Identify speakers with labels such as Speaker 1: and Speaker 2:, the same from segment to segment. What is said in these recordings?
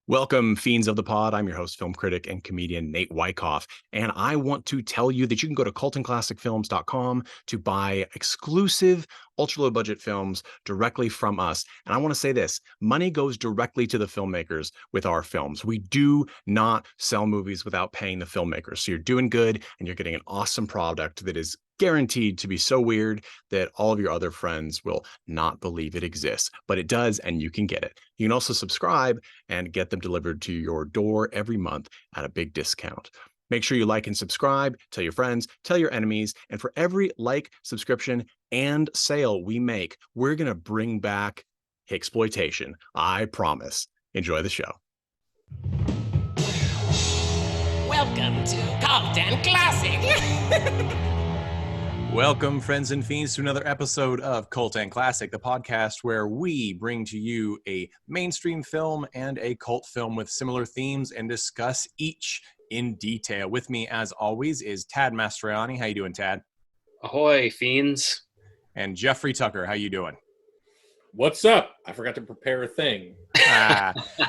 Speaker 1: Welcome, Fiends of the Pod. I'm your host, film critic, and comedian Nate Wyckoff. And I want to tell you that you can go to cultandclassicfilms.com to buy exclusive ultra low budget films directly from us. And I want to say this: money goes directly to the filmmakers with our films. We do not sell movies without paying the filmmakers. So you're doing good and you're getting an awesome product that is guaranteed to be so weird that all of your other friends will not believe it exists. But it does, and you can get it. You can also subscribe and get them delivered to your door every month at a big discount. Make sure you like and subscribe, tell your friends, tell your enemies, and for every like, subscription, and sale we make, we're going to bring back exploitation. I promise. Enjoy the show.
Speaker 2: Welcome to Cult and Classic.
Speaker 1: Welcome, friends and fiends, to another episode of Cult and Classic, the podcast where we bring to you a mainstream film and a cult film with similar themes and discuss each in detail. With me, as always, is Tad Mastroianni. How you doing, Tad?
Speaker 3: Ahoy, fiends.
Speaker 1: And Jeffrey Tucker. How you doing?
Speaker 4: What's up? I forgot to prepare a thing.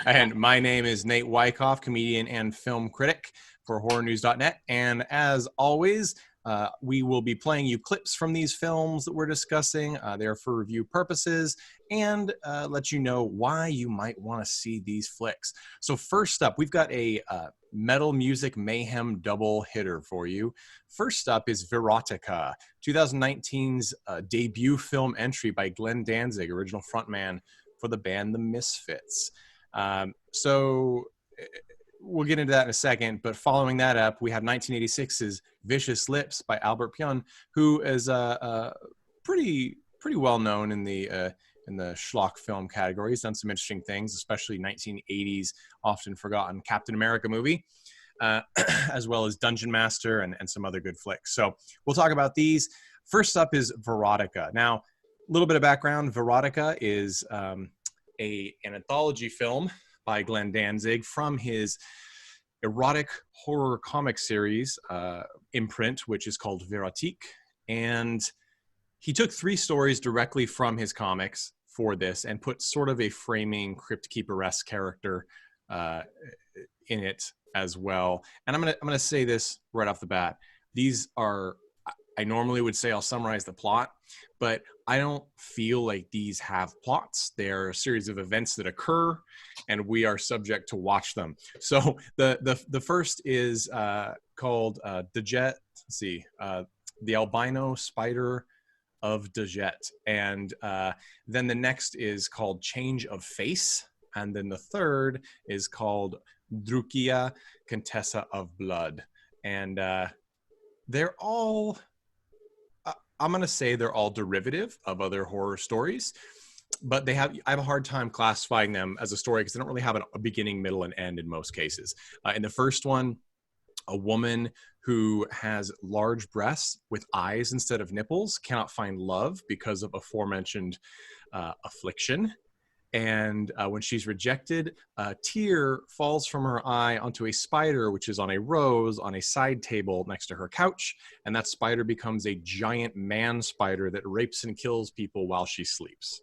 Speaker 1: And my name is Nate Wyckoff, comedian and film critic for horrornews.net. And as always, we will be playing you clips from these films that we're discussing. They're for review purposes and let you know why you might want to see these flicks. So first up, we've got a metal music mayhem double hitter for you. First up is Verotika, 2019's debut film entry by Glenn Danzig, original frontman for the band The Misfits. We'll get into that in a second, but following that up, we have 1986's Vicious Lips by Albert Pyun, who is pretty well known in the schlock film category. He's done some interesting things, especially 1980s often forgotten Captain America movie, as well as Dungeon Master and some other good flicks. So we'll talk about these. First up is Verotika. Now, a little bit of background. Verotika is an anthology film by Glenn Danzig from his erotic horror comic series imprint, which is called Verotik. And he took 3 stories directly from his comics for this and put sort of a framing Crypt Keeper-esque character in it as well. And I'm gonna say this right off the bat. These are, I normally would say I'll summarize the plot, but I don't feel like these have plots. They're a series of events that occur, and we are subject to watch them. So the first is called Dejet. Let's see, the albino spider of Dejet, and then the next is called Change of Face, and then the third is called Drukia, Contessa of Blood, and they're all. I'm going to say they're all derivative of other horror stories, but I have a hard time classifying them as a story because they don't really have a beginning, middle, and end in most cases. In the first one, a woman who has large breasts with eyes instead of nipples cannot find love because of aforementioned affliction. And when she's rejected, a tear falls from her eye onto a spider, which is on a rose on a side table next to her couch. And that spider becomes a giant man spider that rapes and kills people while she sleeps.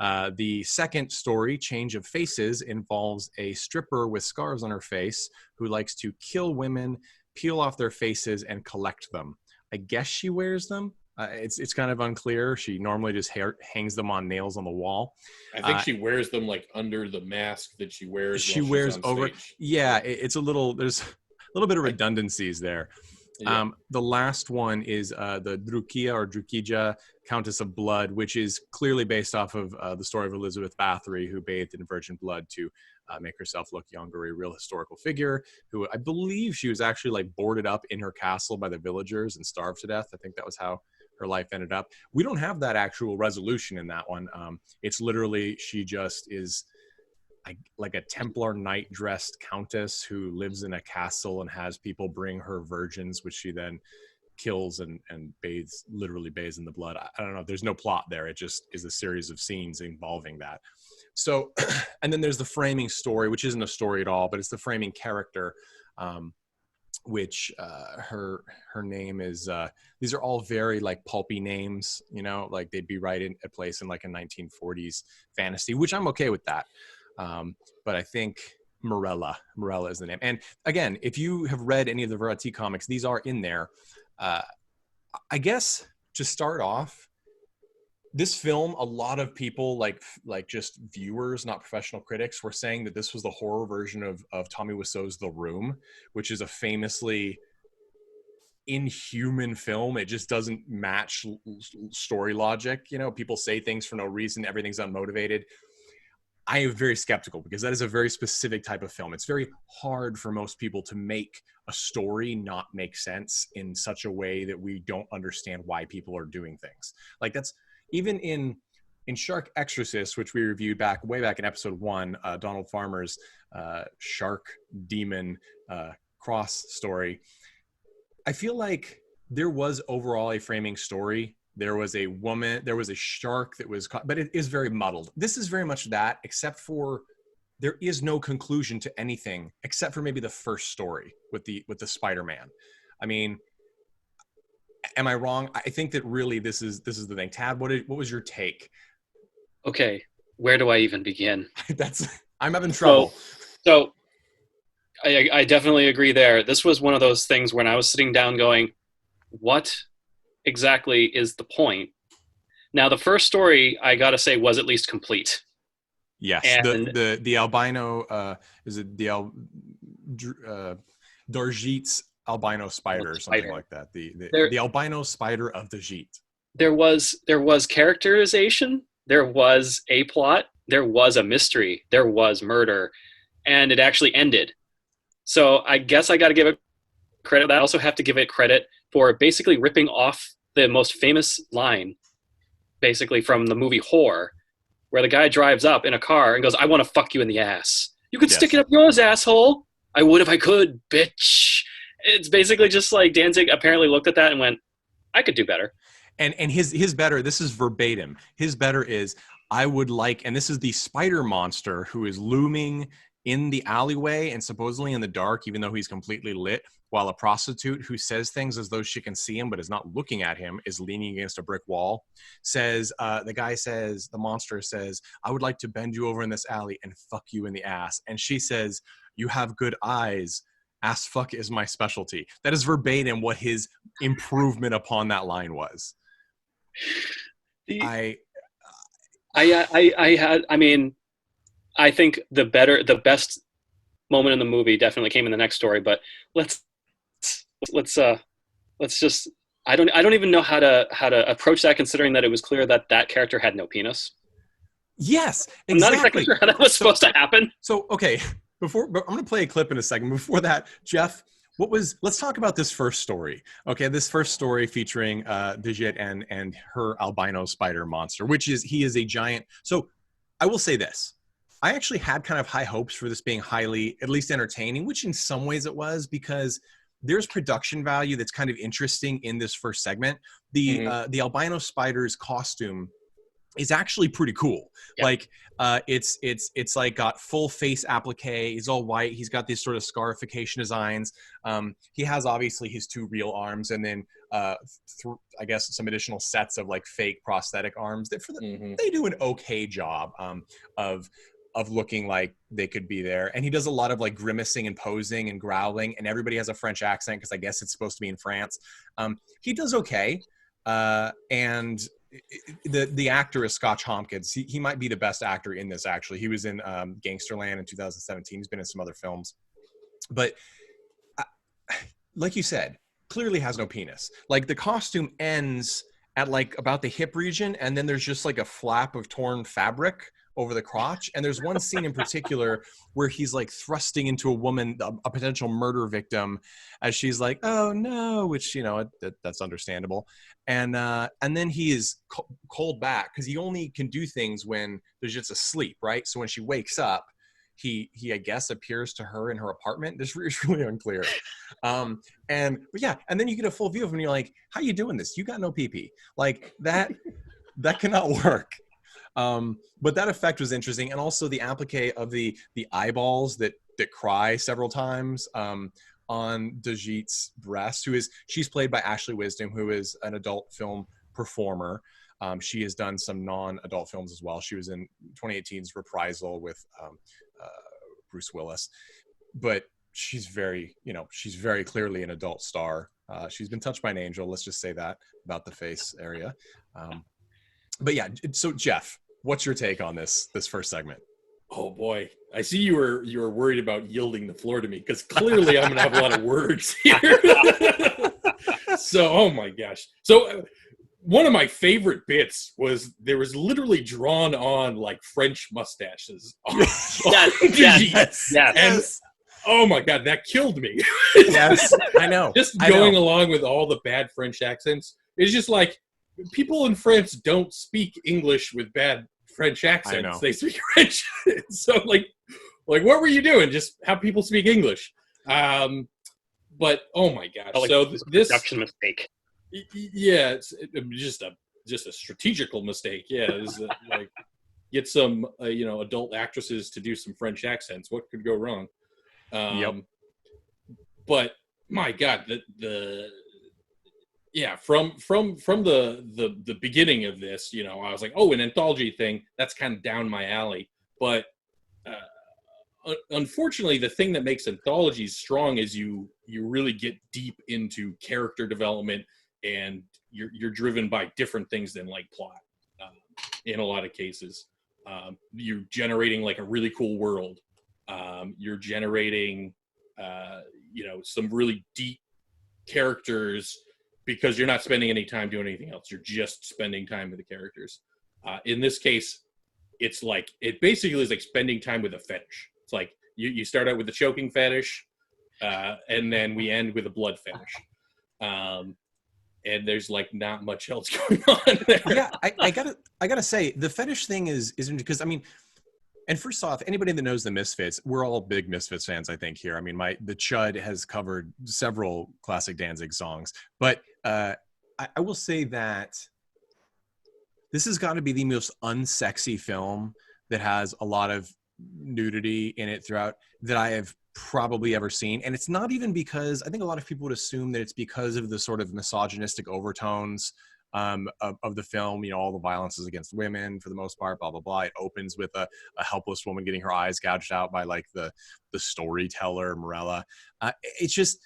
Speaker 1: The second story, Change of Faces, involves a stripper with scars on her face who likes to kill women, peel off their faces, and collect them. I guess she wears them. It's kind of unclear. She normally just hangs them on nails on the wall.
Speaker 4: I think she wears them like under the mask that she wears.
Speaker 1: She wears over. Stage. Yeah, there's a little bit of redundancies there. Yeah. The last one is the Drukia or Drukija, Countess of Blood, which is clearly based off of the story of Elizabeth Bathory, who bathed in virgin blood to make herself look younger, a real historical figure who I believe she was actually like boarded up in her castle by the villagers and starved to death. I think that was how her life ended up. We don't have that actual resolution in that one. It's literally, she just is like a Templar knight dressed countess who lives in a castle and has people bring her virgins, which she then kills and literally bathes in the blood. I don't know. There's no plot there. It just is a series of scenes involving that. So, and then there's the framing story, which isn't a story at all, but it's the framing character, which her name is, these are all very like pulpy names, you know, like they'd be right in a place in like a 1940s fantasy, which I'm okay with that. But I think Morella. Morella is the name. And again, if you have read any of the Verotika comics, these are in there. I guess to start off, this film, a lot of people like just viewers, not professional critics, were saying that this was the horror version of Tommy Wiseau's The Room, which is a famously inhuman film. It just doesn't match story logic. You know, people say things for no reason. Everything's unmotivated. I am very skeptical because that is a very specific type of film. It's very hard for most people to make a story not make sense in such a way that we don't understand why people are doing things. Like that's even in Shark Exorcist, which we reviewed way back in episode 1, Donald Farmer's shark demon cross story. I feel like there was overall a framing story. There was a woman, there was a shark that was caught, but it is very muddled. This is very much that, except for there is no conclusion to anything except for maybe the first story with the Spider-Man. I mean, am I wrong? I think that really this is the thing. Tad, what was your take?
Speaker 3: Okay, where do I even begin?
Speaker 1: I'm having trouble.
Speaker 3: So I definitely agree there. This was one of those things when I was sitting down going, what exactly is the point? Now, the first story, I gotta say, was at least complete.
Speaker 1: Yes, and the albino, is it the Darjeet's albino spider or something like that? The albino spider of Darjeet.
Speaker 3: There was characterization, there was a plot, there was a mystery, there was murder, and it actually ended. So I guess I got to give it credit. I also have to give it credit for basically ripping off the most famous line, basically from the movie Whore, where the guy drives up in a car and goes, "I want to fuck you in the ass. You could stick it up yours, asshole. I would if I could, bitch." It's basically just like Danzig apparently looked at that and went, "I could do better."
Speaker 1: And his better, this is verbatim. His better is, I would like, and this is the spider monster who is looming in the alleyway and supposedly in the dark, even though he's completely lit, while a prostitute who says things as though she can see him but is not looking at him is leaning against a brick wall. The monster says, "I would like to bend you over in this alley and fuck you in the ass." And she says, "You have good eyes. Ass fuck is my specialty." That is verbatim what his improvement upon that line was.
Speaker 3: I think the best moment in the movie definitely came in the next story, but let's just, I don't even know how to approach that, considering that it was clear that character had no penis.
Speaker 1: Yes, exactly.
Speaker 3: I'm not exactly sure how that was supposed to happen.
Speaker 1: So, okay, I'm going to play a clip in a second. Before that, Jeff, let's talk about this first story. Okay, this first story featuring Brigitte and her albino spider monster, he is a giant. So I will say this. I actually had kind of high hopes for this being highly, at least entertaining, which in some ways it was, because there's production value that's kind of interesting in this first segment. The albino spider's costume is actually pretty cool. Yep. Like it's like got full face applique. He's all white. He's got these sort of scarification designs. He has obviously his 2 real arms, and then I guess some additional sets of like fake prosthetic arms that they do an okay job of looking like they could be there. And he does a lot of like grimacing and posing and growling, and everybody has a French accent because I guess it's supposed to be in France. He does okay. And the actor is Scotch Hopkins. He might be the best actor in this, actually. He was in Gangsterland in 2017. He's been in some other films. But like you said, clearly has no penis. Like the costume ends at like about the hip region, and then there's just like a flap of torn fabric over the crotch. And there's one scene in particular where he's like thrusting into a woman, a potential murder victim, as she's like, "Oh no," which, you know, that's understandable. And then he is called back because he only can do things when there's just asleep, right? So when she wakes up, he I guess appears to her in her apartment. This is really unclear. And then you get a full view of him and you're like, "How you doing this? You got no pee-pee." Like that cannot work. But that effect was interesting. And also the applique of the eyeballs that cry several times on Dajit's breast, she's played by Ashley Wisdom, who is an adult film performer. She has done some non-adult films as well. She was in 2018's Reprisal with Bruce Willis, but she's very clearly an adult star. She's been touched by an angel. Let's just say that about the face area. But yeah, so Jeff, what's your take on this first segment?
Speaker 4: Oh boy, I see you were worried about yielding the floor to me, because clearly I'm gonna have a lot of words here. So, oh my gosh. So one of my favorite bits was there was literally drawn on like French mustaches.
Speaker 3: Yes.
Speaker 4: And oh my God, that killed me.
Speaker 1: Yes, I know.
Speaker 4: Just going along with all the bad French accents. It's just like, people in France don't speak English with bad French accents. They speak French. So like what were you doing? Just have people speak English. But oh my gosh.
Speaker 3: Like,
Speaker 4: so this
Speaker 3: production mistake.
Speaker 4: Yeah, it's just a strategical mistake. Yeah, it's like get some adult actresses to do some French accents. What could go wrong?
Speaker 1: Yep.
Speaker 4: But my God, from the beginning of this, I was like, oh, an anthology thing, that's kind of down my alley. But unfortunately, the thing that makes anthologies strong is you really get deep into character development, and you're driven by different things than like plot. In a lot of cases, you're generating like a really cool world. You're generating some really deep characters, because you're not spending any time doing anything else. You're just spending time with the characters. In this case, it's like, it basically is like spending time with a fetish. It's like you start out with the choking fetish, and then we end with a blood fetish. And there's like not much else going on there.
Speaker 1: Yeah, I gotta say, the fetish thing isn't, because I mean, and first off, anybody that knows the Misfits, we're all big Misfits fans, I think, here. I mean, the Chud has covered several classic Danzig songs, but I will say that this has got to be the most unsexy film that has a lot of nudity in it throughout that I have probably ever seen. And it's not even because, I think a lot of people would assume that it's because of the sort of misogynistic overtones of the film. All the violence is against women for the most part, blah, blah, blah. It opens with a helpless woman getting her eyes gouged out by like the storyteller, Morella. It's just,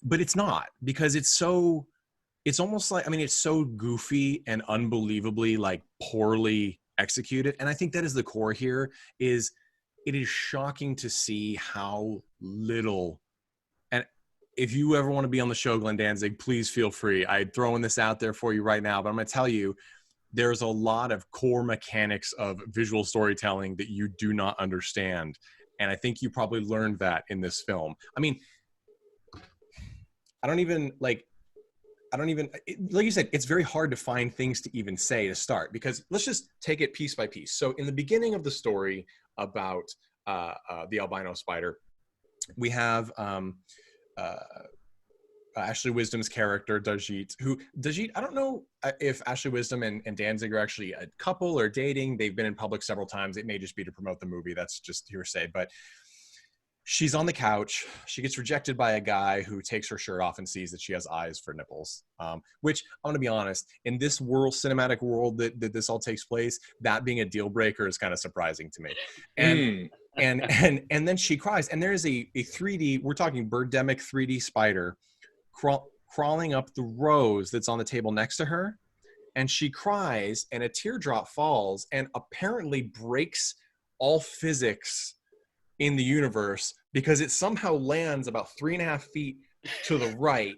Speaker 1: but it's not, because it's almost like, I mean, it's so goofy and unbelievably like poorly executed. And I think that is the core here. Is it is shocking to see how little, and if you ever want to be on the show, Glenn Danzig, please feel free. I'm throwing this out there for you right now, but I'm going to tell you, there's a lot of core mechanics of visual storytelling that you do not understand. And I think you probably learned that in this film. I mean, like you said, it's very hard to find things to even say to start, because let's just take it piece by piece. So in the beginning of the story about the albino spider, we have Ashley Wisdom's character, Dajit, I don't know if Ashley Wisdom and Danzig are actually a couple or dating. They've been in public several times. It may just be to promote the movie. That's just hearsay. But she's on the couch. She gets rejected by a guy who takes her shirt off and sees that she has eyes for nipples. Which, I'm going to be honest, in this cinematic world that this all takes place, that being a deal breaker is kind of surprising to me. And then she cries. And there is a 3D, we're talking birdemic 3D spider crawling up the rose that's on the table next to her. And she cries, and a teardrop falls and apparently breaks all physics in the universe, because it somehow lands about 3.5 feet to the right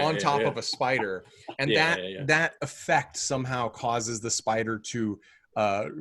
Speaker 1: on top of a spider. And that effect somehow causes the spider to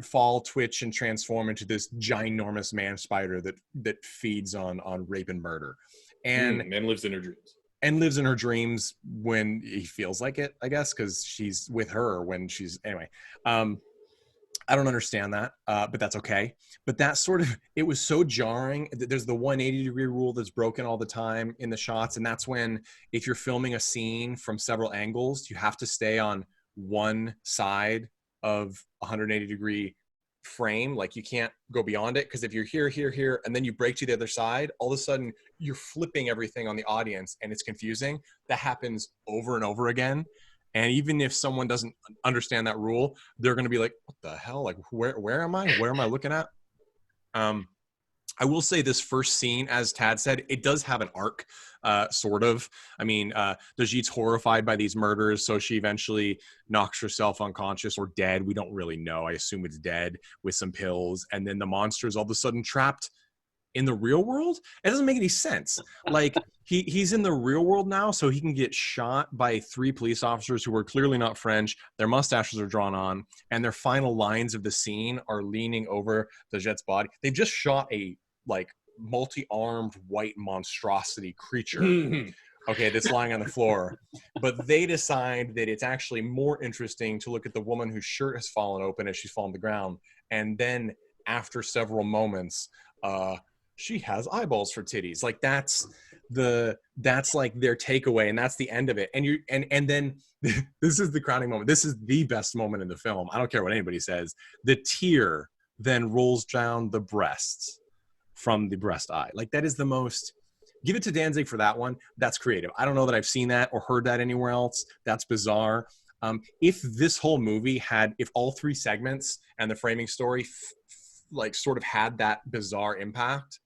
Speaker 1: fall, twitch, and transform into this ginormous man spider that feeds on rape and murder. And
Speaker 4: lives in her dreams.
Speaker 1: And lives in her dreams when he feels like it, I guess, because she's with her when she's, anyway. I don't understand that, but that's okay. But that sort of, it was so jarring. There's the 180-degree rule that's broken all the time in the shots. And that's when, if you're filming a scene from several angles, you have to stay on one side of 180-degree frame. Like, you can't go beyond it, because if you're here, and then you break to the other side, all of a sudden you're flipping everything on the audience, and it's confusing. That happens over and over again. And even if someone doesn't understand that rule, they're going to be like, what the hell? Like, where am I? Where am I looking at? I I will say this first scene, as Tad said, it does have an arc, sort of. I mean, Dajit's horrified by these murders, so she eventually knocks herself unconscious or dead. We don't really know. I assume it's dead with some pills. And then the monster is all of a sudden trapped in the real world. It doesn't make any sense. Like, he's in the real world now, so he can get shot by 3 police officers who are clearly not French. Their mustaches are drawn on, and their final lines of the scene are leaning over Dajit's body. They've just shot a multi-armed white monstrosity creature, okay, that's lying on the floor. But they decide that it's actually more interesting to look at the woman whose shirt has fallen open as she's fallen to the ground, and then after several moments, she has eyeballs for titties. Like, that's like their takeaway, and that's the end of it. And then this is the crowning moment. This is the best moment in the film. I don't care what anybody says. The tear then rolls down the breasts from the breast eye. Like, that is the most, give it to Danzig for that one. That's creative. I don't know that I've seen that or heard that anywhere else. That's bizarre. If this whole movie if all 3 segments and the framing story sort of had that bizarre impact,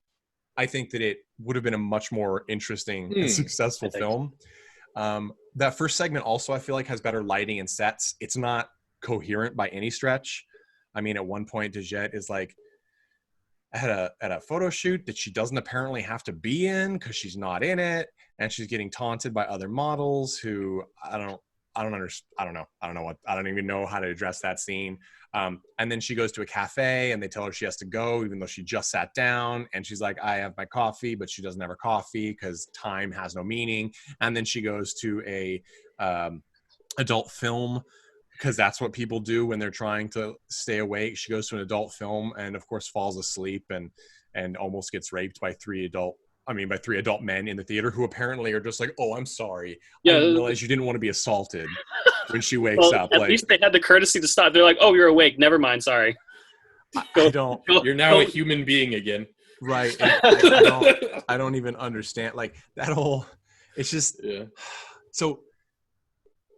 Speaker 1: I think that it would have been a much more interesting and successful film. That first segment also, I feel like, has better lighting and sets. It's not coherent by any stretch. I mean, at one point, Dajit is like at a photo shoot that she doesn't apparently have to be in because she's not in it, and she's getting taunted by other models who I don't even know how to address that scene. And then she goes to a cafe and they tell her she has to go even though she just sat down, and she's like, I have my coffee, but she doesn't have her coffee because time has no meaning. And then she goes to a adult film because that's what people do when they're trying to stay awake. She goes to an adult film and of course falls asleep and almost gets raped by 3 adult men in the theater who apparently are just like, oh, I'm sorry.
Speaker 3: Yeah.
Speaker 1: I didn't realize you didn't want to be assaulted when she wakes up.
Speaker 3: At least they had the courtesy to stop. They're like, oh, you're awake. Never mind. Sorry.
Speaker 4: You're now a human being again.
Speaker 1: Right. I don't even understand. Like, that whole, it's just, So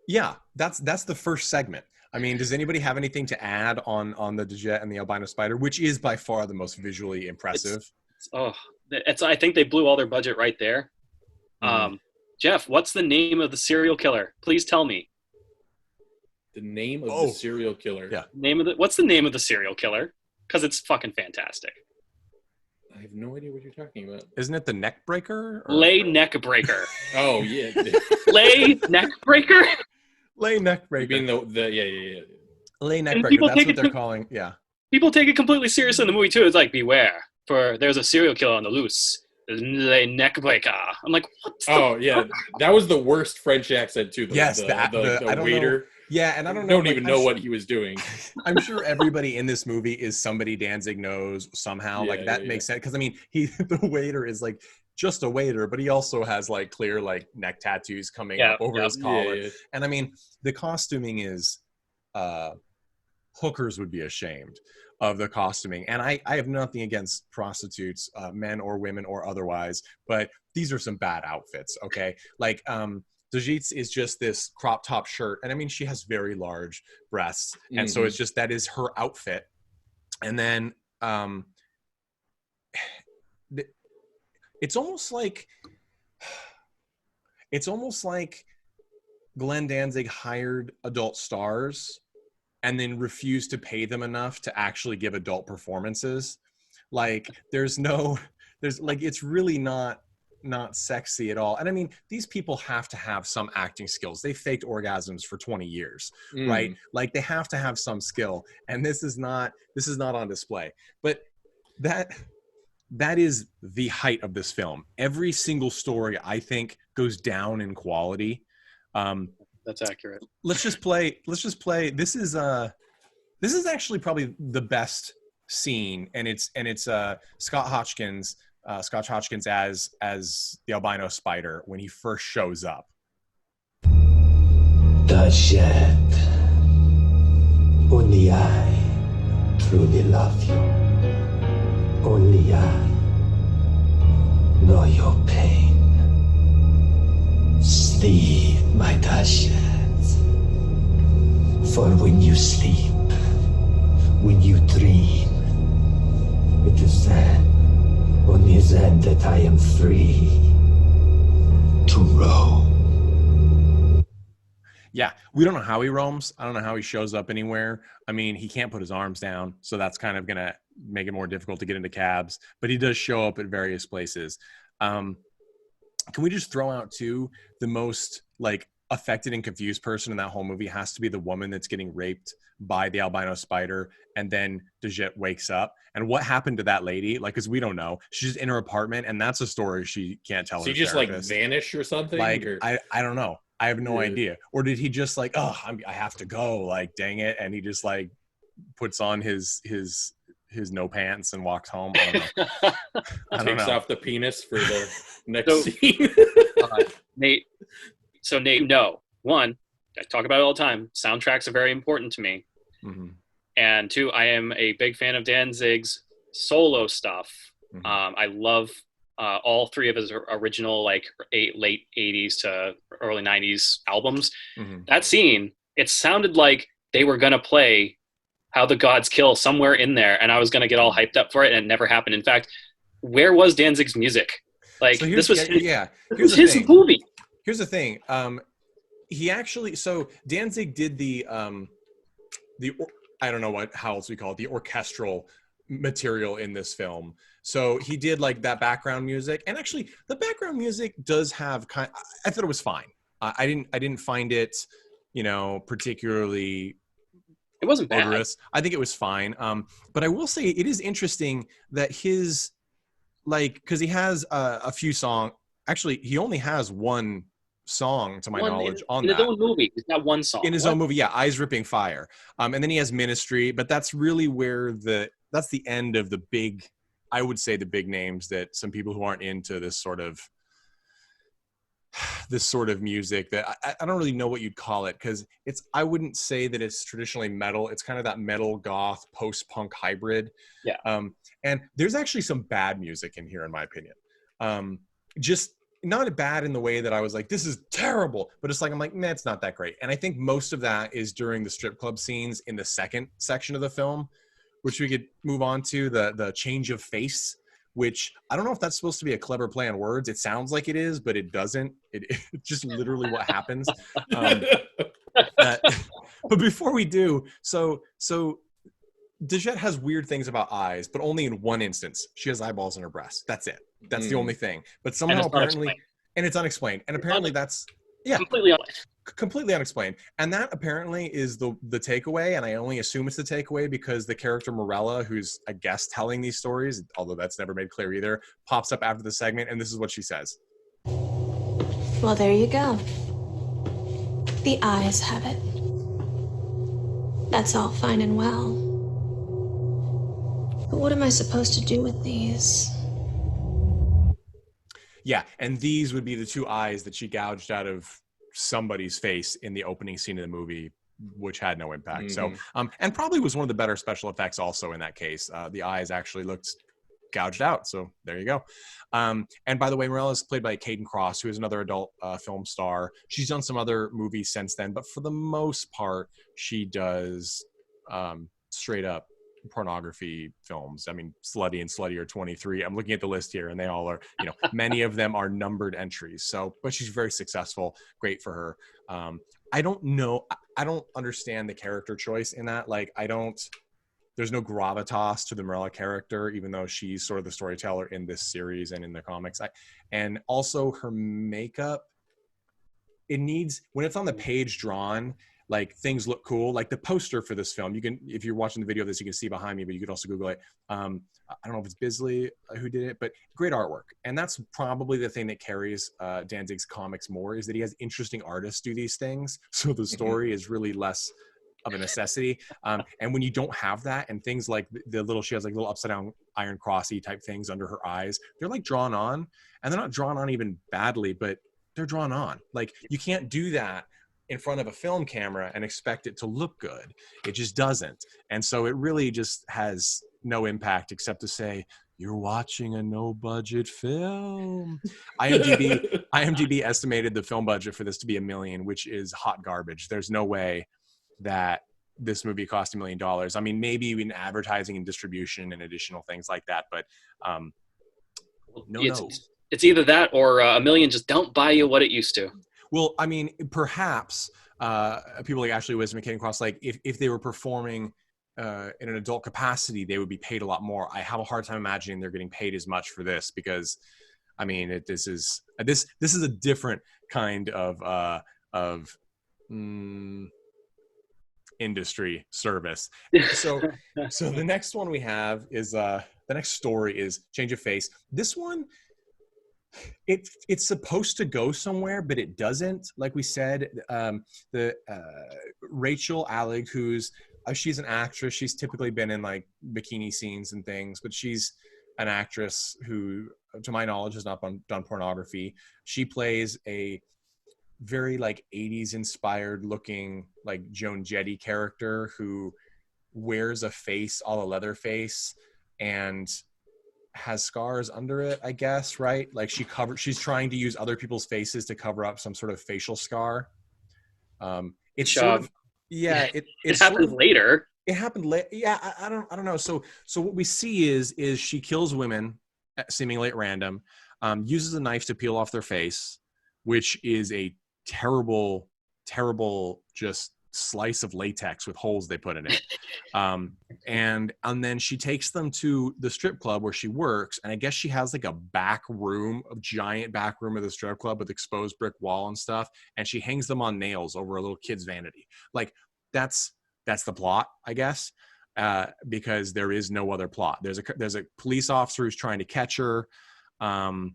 Speaker 1: yeah, that's the first segment. I mean, does anybody have anything to add on the Dajit and the albino spider, which is by far the most visually impressive?
Speaker 3: I think they blew all their budget right there. Jeff, what's the name of the serial killer? Please tell me.
Speaker 4: The name of the serial killer?
Speaker 1: Yeah.
Speaker 3: What's the name of the serial killer? Because it's fucking fantastic.
Speaker 4: I have no idea what you're talking about.
Speaker 1: Isn't it the neck breaker?
Speaker 3: Lay neck breaker.
Speaker 4: Oh, yeah.
Speaker 3: Lay neck breaker?
Speaker 1: Lay neck breaker.
Speaker 4: You mean yeah.
Speaker 1: Lay neck breaker. That's what they're calling. Yeah.
Speaker 3: People take it completely serious in the movie too. It's like, beware, for there's a serial killer on the loose. Lay neck breaker. I'm like, what?
Speaker 4: Yeah. That was the worst French accent too.
Speaker 1: The waiter. Yeah, and I don't
Speaker 4: even know what he was doing.
Speaker 1: I'm sure everybody in this movie is somebody Danzig knows somehow. That makes sense. Because I mean, the waiter is like just a waiter, but he also has like clear like neck tattoos coming up over his collar. Yeah. And I mean, the costuming is hookers would be ashamed of the costuming. And I have nothing against prostitutes, men or women or otherwise, but these are some bad outfits, okay? Like Dajit's is just this crop top shirt. And I mean, she has very large breasts. And so it's just, that is her outfit. And then it's almost like Glenn Danzig hired adult stars and then refused to pay them enough to actually give adult performances. Like, it's really not sexy at all. And I mean, these people have to have some acting skills. They faked orgasms for 20 years, right? Like, they have to have some skill. And this is not on display. But that is the height of this film. Every single story, I think, goes down in quality.
Speaker 3: That's accurate. Let's just play.
Speaker 1: This is actually probably the best scene, and it's Scott Hodgkins as the albino spider when he first shows up.
Speaker 5: Dajit, only I truly love you. Only I know your pain. Sleep, my Dajit. For when you sleep, when you dream, it is then time is ended, I am free to roam.
Speaker 1: Yeah, we don't know how he roams. I don't know how he shows up anywhere. I mean, he can't put his arms down, so that's kind of going to make it more difficult to get into cabs. But he does show up at various places. Can we just throw out, too, the most, like, affected and confused person in that whole movie has to be the woman that's getting raped by the albino spider, and then Dejette wakes up. And what happened to that lady? Like, because we don't know. She's in her apartment, and that's a story she can't tell her
Speaker 4: She just,
Speaker 1: therapist.
Speaker 4: like, vanish or something?
Speaker 1: Like,
Speaker 4: or?
Speaker 1: I don't know. I have no idea. Or did he just like, oh, I have to go, like, dang it, and he just like puts on his no pants and walks home? I don't know. I don't
Speaker 4: Takes
Speaker 1: know.
Speaker 4: off the penis for the next scene.
Speaker 3: Nate, so Nate, no. One, I talk about it all the time. Soundtracks are very important to me.
Speaker 1: Mm-hmm.
Speaker 3: And two, I am a big fan of Danzig's solo stuff.
Speaker 1: Mm-hmm.
Speaker 3: I love all three of his original, like, late 80s to early 90s albums.
Speaker 1: Mm-hmm.
Speaker 3: That scene, it sounded like they were going to play How the Gods Kill somewhere in there, and I was going to get all hyped up for it, and it never happened. In fact, where was Danzig's music? Like,
Speaker 1: So
Speaker 3: this was
Speaker 1: his
Speaker 3: his movie.
Speaker 1: Here's the thing. He actually, so Danzig did the I don't know how else we call it, the orchestral material in this film. So he did like that background music, and actually the background music does have I thought it was fine. I didn't find it, particularly,
Speaker 3: It wasn't bad.
Speaker 1: odorous. I think it was fine. But I will say it is interesting that his, like, because he has a few songs. Actually, he only has one song, to my knowledge, on
Speaker 3: in
Speaker 1: that.
Speaker 3: his own movie. He's got one song.
Speaker 1: In his own movie, yeah, Eyes Ripping Fire. And then he has Ministry, but that's really where that's the end of the big, I would say, the big names that some people who aren't into this sort of music, that I don't really know what you'd call it, because I wouldn't say that it's traditionally metal. It's kind of that metal goth post-punk hybrid.
Speaker 3: Yeah.
Speaker 1: And there's actually some bad music in here, in my opinion. Just not bad in the way that I was like, this is terrible, but it's like, I'm like, nah, it's not that great. And I think most of that is during the strip club scenes in the second section of the film, which we could move on to, the change of face, which I don't know if that's supposed to be a clever play on words. It sounds like it is, but it doesn't. It's just literally what happens. But before we do, so Dejette has weird things about eyes, but only in one instance. She has eyeballs in her breast. That's it. That's the only thing. But somehow apparently, and it's unexplained. And apparently that's, yeah, completely unexplained. And that apparently is the takeaway. And I only assume it's the takeaway because the character Morella, who's I guess telling these stories, although that's never made clear either, pops up after the segment, and this is what she says.
Speaker 6: Well, there you go. The eyes have it. That's all fine and well. But what am I supposed to do with these?
Speaker 1: Yeah, and these would be the two eyes that she gouged out of somebody's face in the opening scene of the movie, which had no impact.
Speaker 4: Mm-hmm.
Speaker 1: So, and probably was one of the better special effects also in that case. The eyes actually looked gouged out. So there you go. And by the way, Morella is played by Caden Cross, who is another adult film star. She's done some other movies since then, but for the most part, she does straight up pornography films. I mean, Slutty and Slutty are 23. I'm looking at the list here, and they all are, many of them are numbered entries. So, but she's very successful. Great for her. I don't know. I don't understand the character choice in that. Like, there's no gravitas to the Morella character, even though she's sort of the storyteller in this series and in the comics. And also her makeup, it needs, when it's on the page drawn, like, things look cool. Like the poster for this film, you can, if you're watching the video of this, you can see behind me, but you can also Google it. I don't know if it's Bisley who did it, but great artwork. And that's probably the thing that carries Danzig's comics more, is that he has interesting artists do these things. So the story is really less of a necessity. And when you don't have that, and things like she has like little upside down iron crossy type things under her eyes, they're like drawn on, and they're not drawn on even badly, but they're drawn on. Like, you can't do that in front of a film camera and expect it to look good. It just doesn't. And so it really just has no impact except to say, you're watching a no budget film. IMDb estimated the film budget for this to be $1 million, which is hot garbage. There's no way that this movie cost $1 million. I mean, maybe in advertising and distribution and additional things like that, but No,
Speaker 3: It's either that or a million just don't buy you what it used to.
Speaker 1: Well, I mean, perhaps people like Ashley Wisdom and Kaden Cross, like if they were performing in an adult capacity, they would be paid a lot more. I have a hard time imagining they're getting paid as much for this because, I mean, this is a different kind of industry service. So the next one we have is the next story is Change of Face. This one, it's supposed to go somewhere, but it doesn't. Like we said, the Rachel Allig, who's she's an actress. She's typically been in like bikini scenes and things, but she's an actress who, to my knowledge, has not done pornography. She plays a very like 80s inspired looking like Joan Jett character who wears a face, all a leather face, and has scars under it, I guess, right? Like she's trying to use other people's faces to cover up some sort of facial scar. It's sort of, yeah, it
Speaker 3: happened later.
Speaker 1: It happened late. Yeah, I don't know. So what we see is she kills women seemingly at random, uses a knife to peel off their face, which is a terrible just slice of latex with holes they put in it. And then she takes them to the strip club where she works, and I guess she has like a giant back room of the strip club with exposed brick wall and stuff, and she hangs them on nails over a little kid's vanity. Like that's the plot, I guess, because there is no other plot. There's a police officer who's trying to catch her, and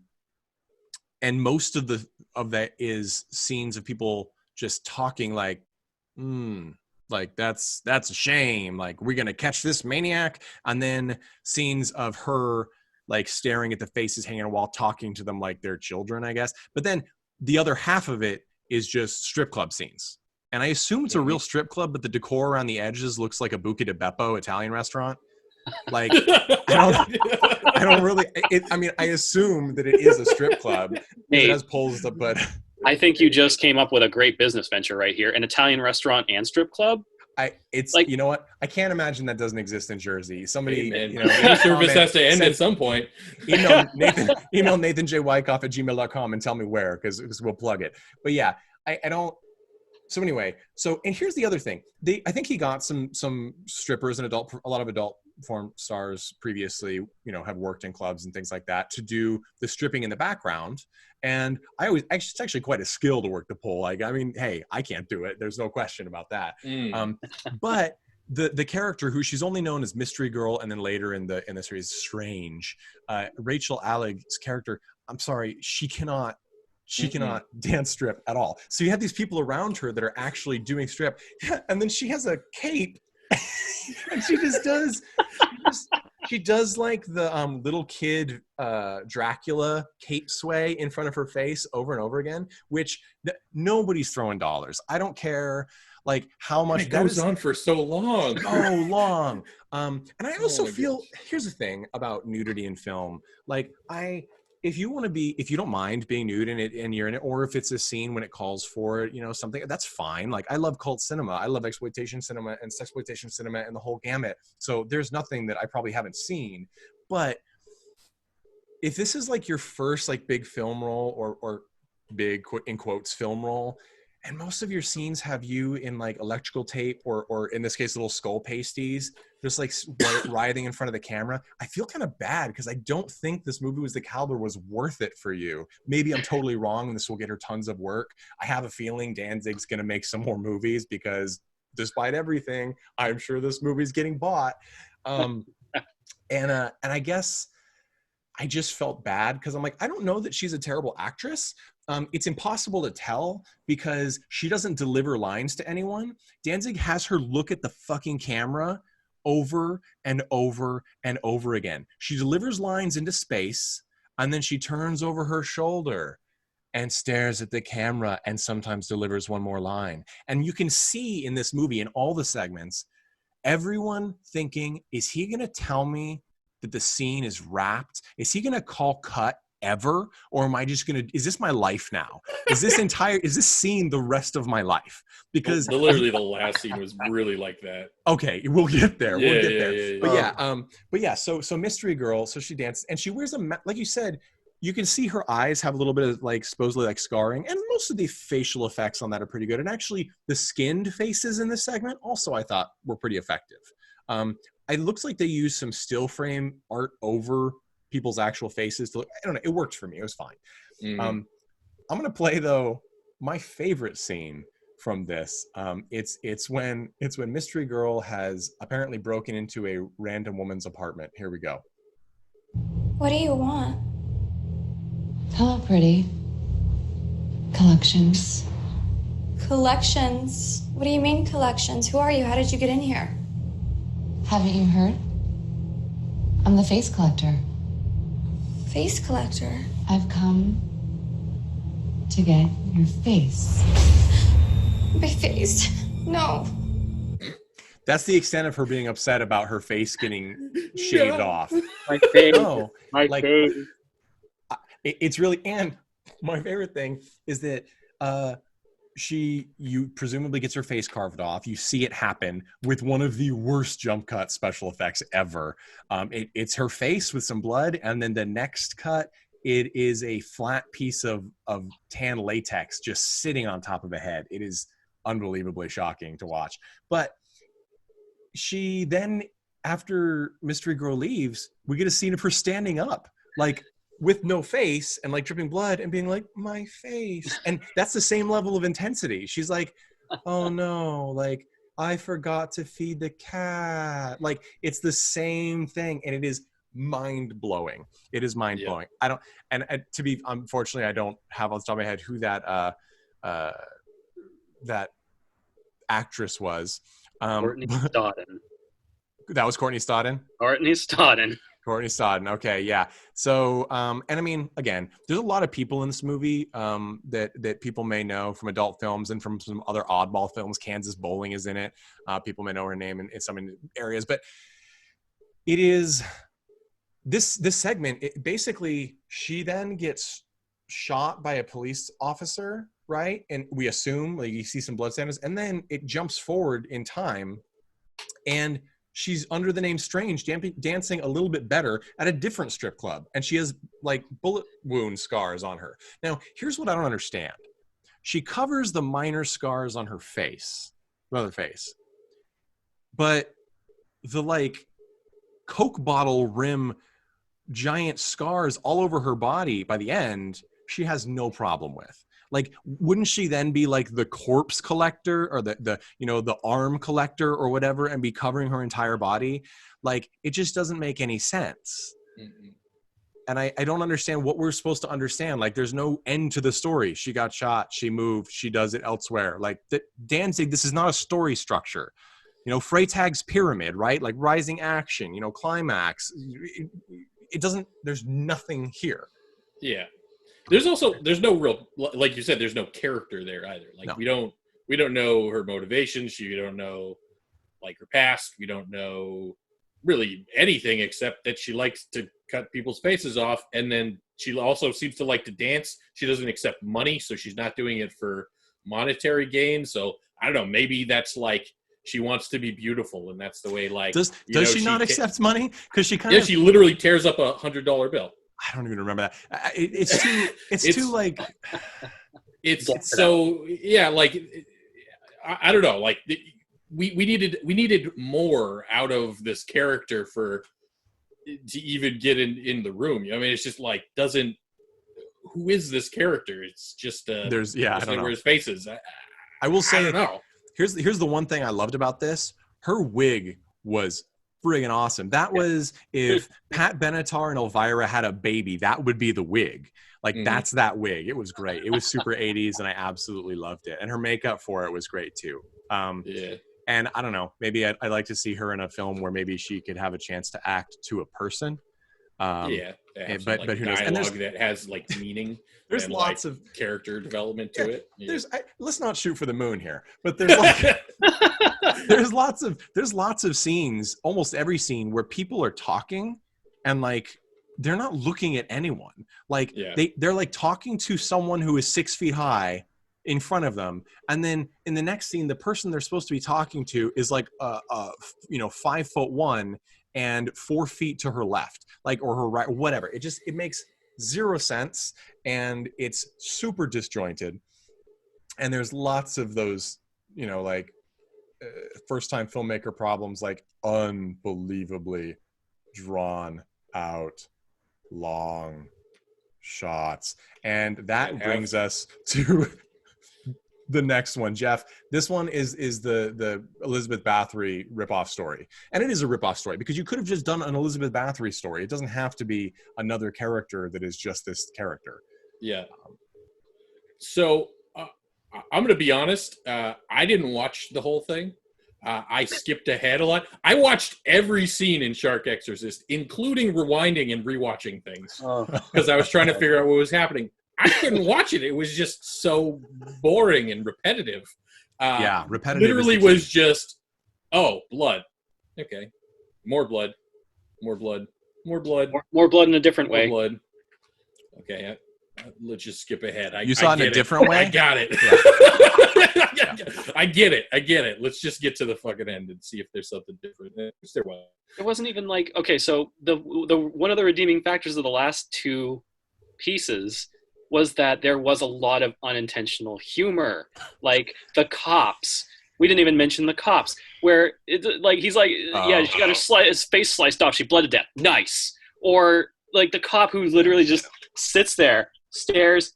Speaker 1: most of that is scenes of people just talking like, like that's a shame. Like, we're gonna catch this maniac, and then scenes of her like staring at the faces hanging on the wall, talking to them like they're children, I guess. But then the other half of it is just strip club scenes. And I assume it's a real strip club, but the decor around the edges looks like a Buca di Beppo Italian restaurant. Like, I don't really. I mean, I assume that it is a strip club.
Speaker 3: Hey,
Speaker 1: it has poles, but
Speaker 3: I think you just came up with a great business venture right here: an Italian restaurant and strip club.
Speaker 1: It's like, you know what? I can't imagine that doesn't exist in Jersey. Somebody,
Speaker 4: any service has to end at some point.
Speaker 1: Email Nathan J. Wyckoff at gmail.com and tell me where, because we'll plug it. But yeah, I don't. So anyway, and here's the other thing. I think he got some strippers and a lot of adult porn stars previously, have worked in clubs and things like that to do the stripping in the background. And it's actually quite a skill to work the pole. Like, I mean, hey, I can't do it. There's no question about that. But the character who she's only known as Mystery Girl, and then later in the series Strange, Rachel Allig's character, I'm sorry, she cannot dance strip at all. So you have these people around her that are actually doing strip, and then she has a cape and she does like the little kid Dracula cape sway in front of her face over and over again, which nobody's throwing dollars. I don't care like how much
Speaker 4: it goes on for so long.
Speaker 1: And I also feel, here's the thing about nudity in film, like if you don't mind being nude in it and you're in it, or if it's a scene when it calls for it, something, that's fine. Like, I love cult cinema. I love exploitation cinema and sexploitation cinema and the whole gamut. So there's nothing that I probably haven't seen. But if this is like your first like big film role or big in quotes film role, and most of your scenes have you in like electrical tape or in this case, little skull pasties, just like writhing in front of the camera, I feel kind of bad because I don't think this movie was worth it for you. Maybe I'm totally wrong and this will get her tons of work. I have a feeling Danzig's going to make some more movies because despite everything, I'm sure this movie's getting bought. And I guess I just felt bad because I'm like, I don't know that she's a terrible actress. It's impossible to tell because she doesn't deliver lines to anyone. Danzig has her look at the fucking camera over and over and over again. She delivers lines into space, and then she turns over her shoulder and stares at the camera and sometimes delivers one more line. And you can see in this movie, in all the segments, everyone thinking, is he going to tell me that the scene is wrapped? Is he going to call cut ever? Or am I just going to, is this my life now? Is this scene the rest of my life? Because
Speaker 4: literally the last scene was really like that.
Speaker 1: Okay, we'll get there.
Speaker 4: Yeah.
Speaker 1: But yeah, so Mystery Girl, so she dances and she wears like you said, you can see her eyes have a little bit of like supposedly like scarring, and most of the facial effects on that are pretty good. And actually, the skinned faces in this segment also I thought were pretty effective. It looks like they used some still frame art over people's actual faces to look. I don't know. It worked for me. It was fine. I'm gonna play though my favorite scene from this. It's when Mystery Girl has apparently broken into a random woman's apartment. Here we go.
Speaker 6: What do you want?
Speaker 7: Hello, pretty. Collections.
Speaker 6: Collections? What do you mean collections? Who are you? How did you get in here?
Speaker 7: Haven't you heard? I'm the face collector.
Speaker 6: Face collector?
Speaker 7: I've come to get your face.
Speaker 6: My face? No.
Speaker 1: That's the extent of her being upset about her face getting shaved off.
Speaker 3: My face.
Speaker 1: No,
Speaker 3: My
Speaker 1: like,
Speaker 3: face.
Speaker 1: it's really, and my favorite thing is that you presumably gets her face carved off. You see it happen with one of the worst jump cut special effects ever. It's her face with some blood, and then the next cut, it is a flat piece of tan latex just sitting on top of a head. It is unbelievably shocking to watch. But she then, after Mystery Girl leaves, we get a scene of her standing up, like with no face and like dripping blood and being like, my face. And that's the same level of intensity. She's like, oh no, like I forgot to feed the cat. Like it's the same thing. And it is mind blowing. It is mind blowing. I don't, and to be, unfortunately, I don't have on the top of my head who that actress was.
Speaker 3: Courtney Stodden.
Speaker 1: That was Courtney Stodden?
Speaker 3: Courtney Stodden.
Speaker 1: Courtney Stodden. Okay, yeah. So, and I mean, again, there's a lot of people in this movie that people may know from adult films and from some other oddball films. Kansas Bowling is in it. People may know her name in some areas, but it is this segment. Basically, she then gets shot by a police officer, right? And we assume, like, you see some blood samples, and then it jumps forward in time, and she's under the name Strange dancing a little bit better at a different strip club. And she has like bullet wound scars on her. Now, here's what I don't understand. She covers the minor scars on her face, other face, but the like Coke bottle rim giant scars all over her body by the end, she has no problem with. Like, wouldn't she then be like the corpse collector or the arm collector or whatever and be covering her entire body? Like, it just doesn't make any sense. Mm-hmm. And I don't understand what we're supposed to understand. Like, there's no end to the story. She got shot. She moved. She does it elsewhere. Like, Danzig, this is not a story structure. Freytag's pyramid, right? Like, rising action, climax. It doesn't, there's nothing here.
Speaker 4: Yeah. There's no real, like you said, there's no character there either. Like no. we don't know her motivations. We don't know like her past. We don't know really anything except that she likes to cut people's faces off. And then she also seems to like to dance. She doesn't accept money, so she's not doing it for monetary gain. So I don't know, maybe that's like she wants to be beautiful, and that's the way, like,
Speaker 1: does she not accept money? Because she kind of,
Speaker 4: she literally tears up $100 bill.
Speaker 1: I don't even remember that. It's too like.
Speaker 4: It's so yeah. Like I don't know. Like we needed more out of this character to even get in the room. I mean, it's just like doesn't. Who is this character? It's just I don't know where his face is.
Speaker 1: I will say,
Speaker 4: I don't know.
Speaker 1: Here's the one thing I loved about this. Her wig was friggin' awesome. That was, if Pat Benatar and Elvira had a baby, that would be the wig. Like, that's that wig. It was great. It was super 80s, and I absolutely loved it. And her makeup for it was great, too. And I don't know, maybe I'd like to see her in a film where maybe she could have a chance to act to a person. But who knows? And
Speaker 4: that has like meaning.
Speaker 1: There's lots of
Speaker 4: character development to it. Yeah.
Speaker 1: Let's not shoot for the moon here, but there's like there's lots of scenes, almost every scene, where people are talking and like they're not looking at anyone. Like they're like talking to someone who is 6 feet high in front of them, and then in the next scene, the person they're supposed to be talking to is like 5'1" and 4 feet to her left, like, or her right, whatever. It makes zero sense, and it's super disjointed. And there's lots of those, you know, like first-time filmmaker problems, like unbelievably drawn out, long shots. And that brings us to the next one, Jeff. This one is the Elizabeth Bathory ripoff story, and it is a ripoff story because you could have just done an Elizabeth Bathory story. It doesn't have to be another character that is just this character.
Speaker 4: Yeah. So I'm going to be honest. I didn't watch the whole thing. I skipped ahead a lot. I watched every scene in Shark Exorcist, including rewinding and rewatching things, because I was trying to figure out what was happening. I couldn't watch it. It was just so boring and repetitive.
Speaker 1: Repetitive.
Speaker 4: Literally was just, oh, blood. Okay. More blood. More blood. More blood.
Speaker 3: More blood in a different way.
Speaker 4: More blood. Okay. Let's just skip ahead.
Speaker 1: You saw it in a different way?
Speaker 4: I got it.
Speaker 1: Yeah.
Speaker 4: I get it. Let's just get to the fucking end and see if there's something different. There was.
Speaker 3: It wasn't even like, okay, so the one of the redeeming factors of the last two pieces was that there was a lot of unintentional humor. Like the cops. We didn't even mention the cops. Where he's like, yeah, she got her face sliced off. She bled to death. Nice. Or like the cop who literally just sits there, stares,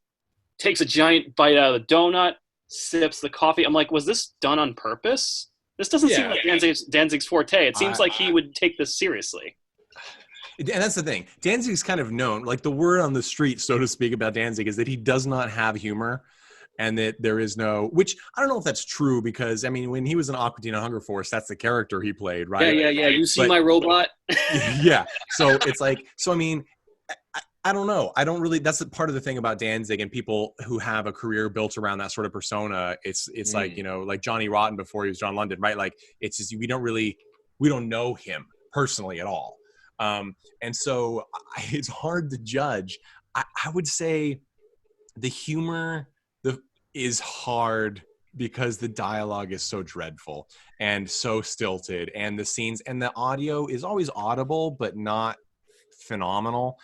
Speaker 3: takes a giant bite out of the donut, sips the coffee. I'm like, was this done on purpose? This doesn't seem like Danzig's forte. It seems like he would take this seriously.
Speaker 1: And that's the thing. Danzig's kind of known, like the word on the street, so to speak, about Danzig is that he does not have humor, and that there is no, which I don't know if that's true, because I mean, when he was in Aqua Teen Hunger Force, that's the character he played, right?
Speaker 3: Yeah. You see my robot?
Speaker 1: Yeah. So it's like, so I mean, I don't know. I don't really, that's part of the thing about Danzig and people who have a career built around that sort of persona. It's like, you know, like Johnny Rotten before he was John London, right? Like it's just, we don't know him personally at all. And so it's hard to judge. I would say the humor is hard because the dialogue is so dreadful and so stilted, and the scenes and the audio is always audible, but not phenomenal.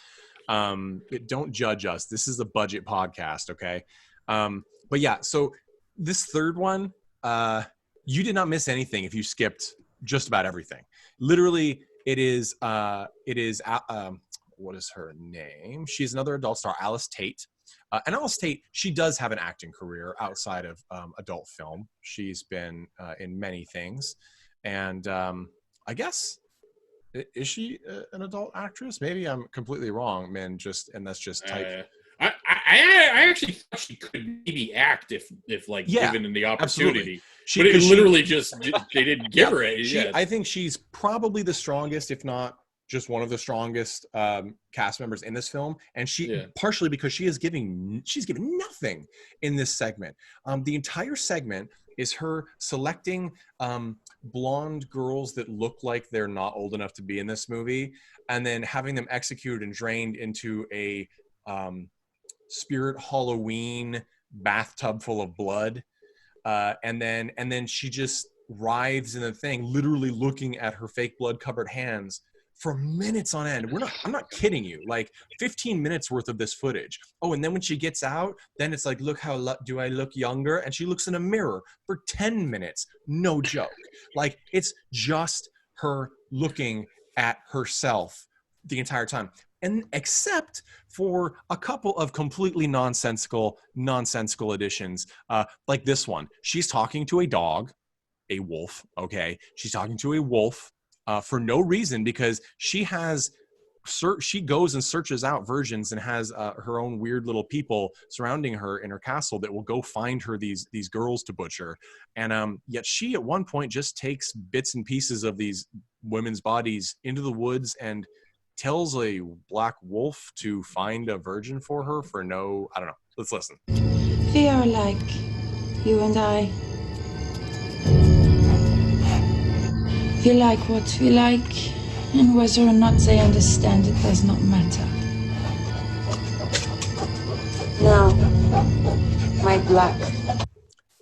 Speaker 1: Don't judge us. This is a budget podcast. Okay. But yeah, so this third one, you did not miss anything if you skipped just about everything. Literally, it is what is her name? She's another adult star, Alice Tate. And Alice Tate, she does have an acting career outside of adult film. She's been in many things. And I guess, is she an adult actress? Maybe I'm completely wrong, man. That's just type.
Speaker 4: I actually thought she could maybe act if given the opportunity. But it literally they didn't give her it.
Speaker 1: I think she's probably the strongest, if not just one of the strongest cast members in this film, and partially because she's giving nothing in this segment. The entire segment is her selecting blonde girls that look like they're not old enough to be in this movie, and then having them executed and drained into a spirit Halloween bathtub full of blood, and then she just writhes in the thing, literally looking at her fake blood covered hands for minutes on end. I'm not kidding you, like 15 minutes worth of this footage. Oh, and then when she gets out, then it's like, look how do I look younger? And she looks in a mirror for 10 minutes. No joke. Like it's just her looking at herself the entire time. And except for a couple of completely nonsensical additions, like this one. She's talking to a dog, a wolf, okay? She's talking to a wolf for no reason, because she goes and searches out virgins and has her own weird little people surrounding her in her castle that will go find her these girls to butcher. And yet she at one point just takes bits and pieces of these women's bodies into the woods and tells a black wolf to find a virgin for her for I don't know. Let's listen.
Speaker 8: We are like you and I. We like what we like, and whether or not they understand it does not matter. Now, my black.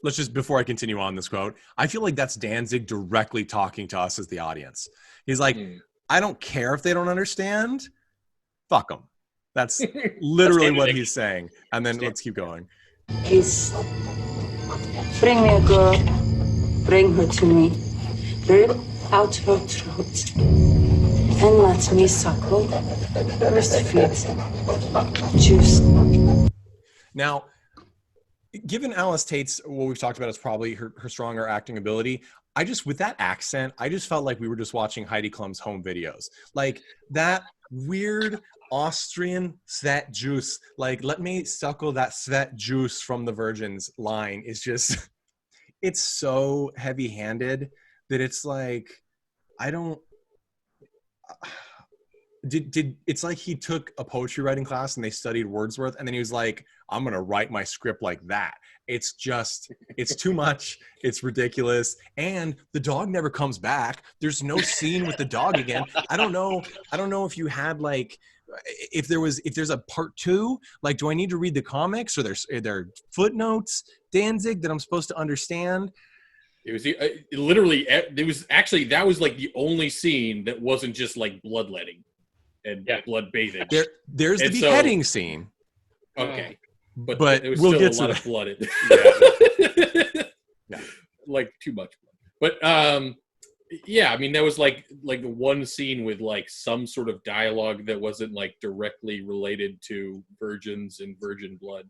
Speaker 1: Let's just, before I continue on this quote, I feel like that's Danzig directly talking to us as the audience. He's like, I don't care if they don't understand. Fuck them. That's literally
Speaker 3: That's
Speaker 1: what
Speaker 3: music.
Speaker 1: he's saying. And then let's keep going.
Speaker 8: Kiss. Bring me a girl. Bring her to me. Rip out her throat. And let me suckle. Breastfeed. Juice.
Speaker 1: Now, given Alice Tate's, what we've talked about is probably her stronger acting ability, I just, with that accent, I just felt like we were just watching Heidi Klum's home videos. Like that weird Austrian sweat juice, like let me suckle that sweat juice from the virgins line is just, it's so heavy-handed that it's like, I don't, it's like he took a poetry writing class and they studied Wordsworth and then he was like, I'm gonna write my script like that. It's just, it's too much, it's ridiculous, and the dog never comes back. There's no scene with the dog again. I don't know if you had like, if there's a part 2, like do I need to read the comics, or are there footnotes, Danzig, that I'm supposed to understand?
Speaker 4: It was literally, it was actually, that was like the only scene that wasn't just like bloodletting and blood bathing.
Speaker 1: There's the beheading scene.
Speaker 4: Okay. But
Speaker 1: But
Speaker 4: it was
Speaker 1: we'll
Speaker 4: still
Speaker 1: get
Speaker 4: a
Speaker 1: to
Speaker 4: lot of
Speaker 1: that.
Speaker 4: blood.
Speaker 1: Yeah.
Speaker 4: Like too much blood. But yeah, I mean that was like one scene with like some sort of dialogue that wasn't like directly related to virgins and virgin blood.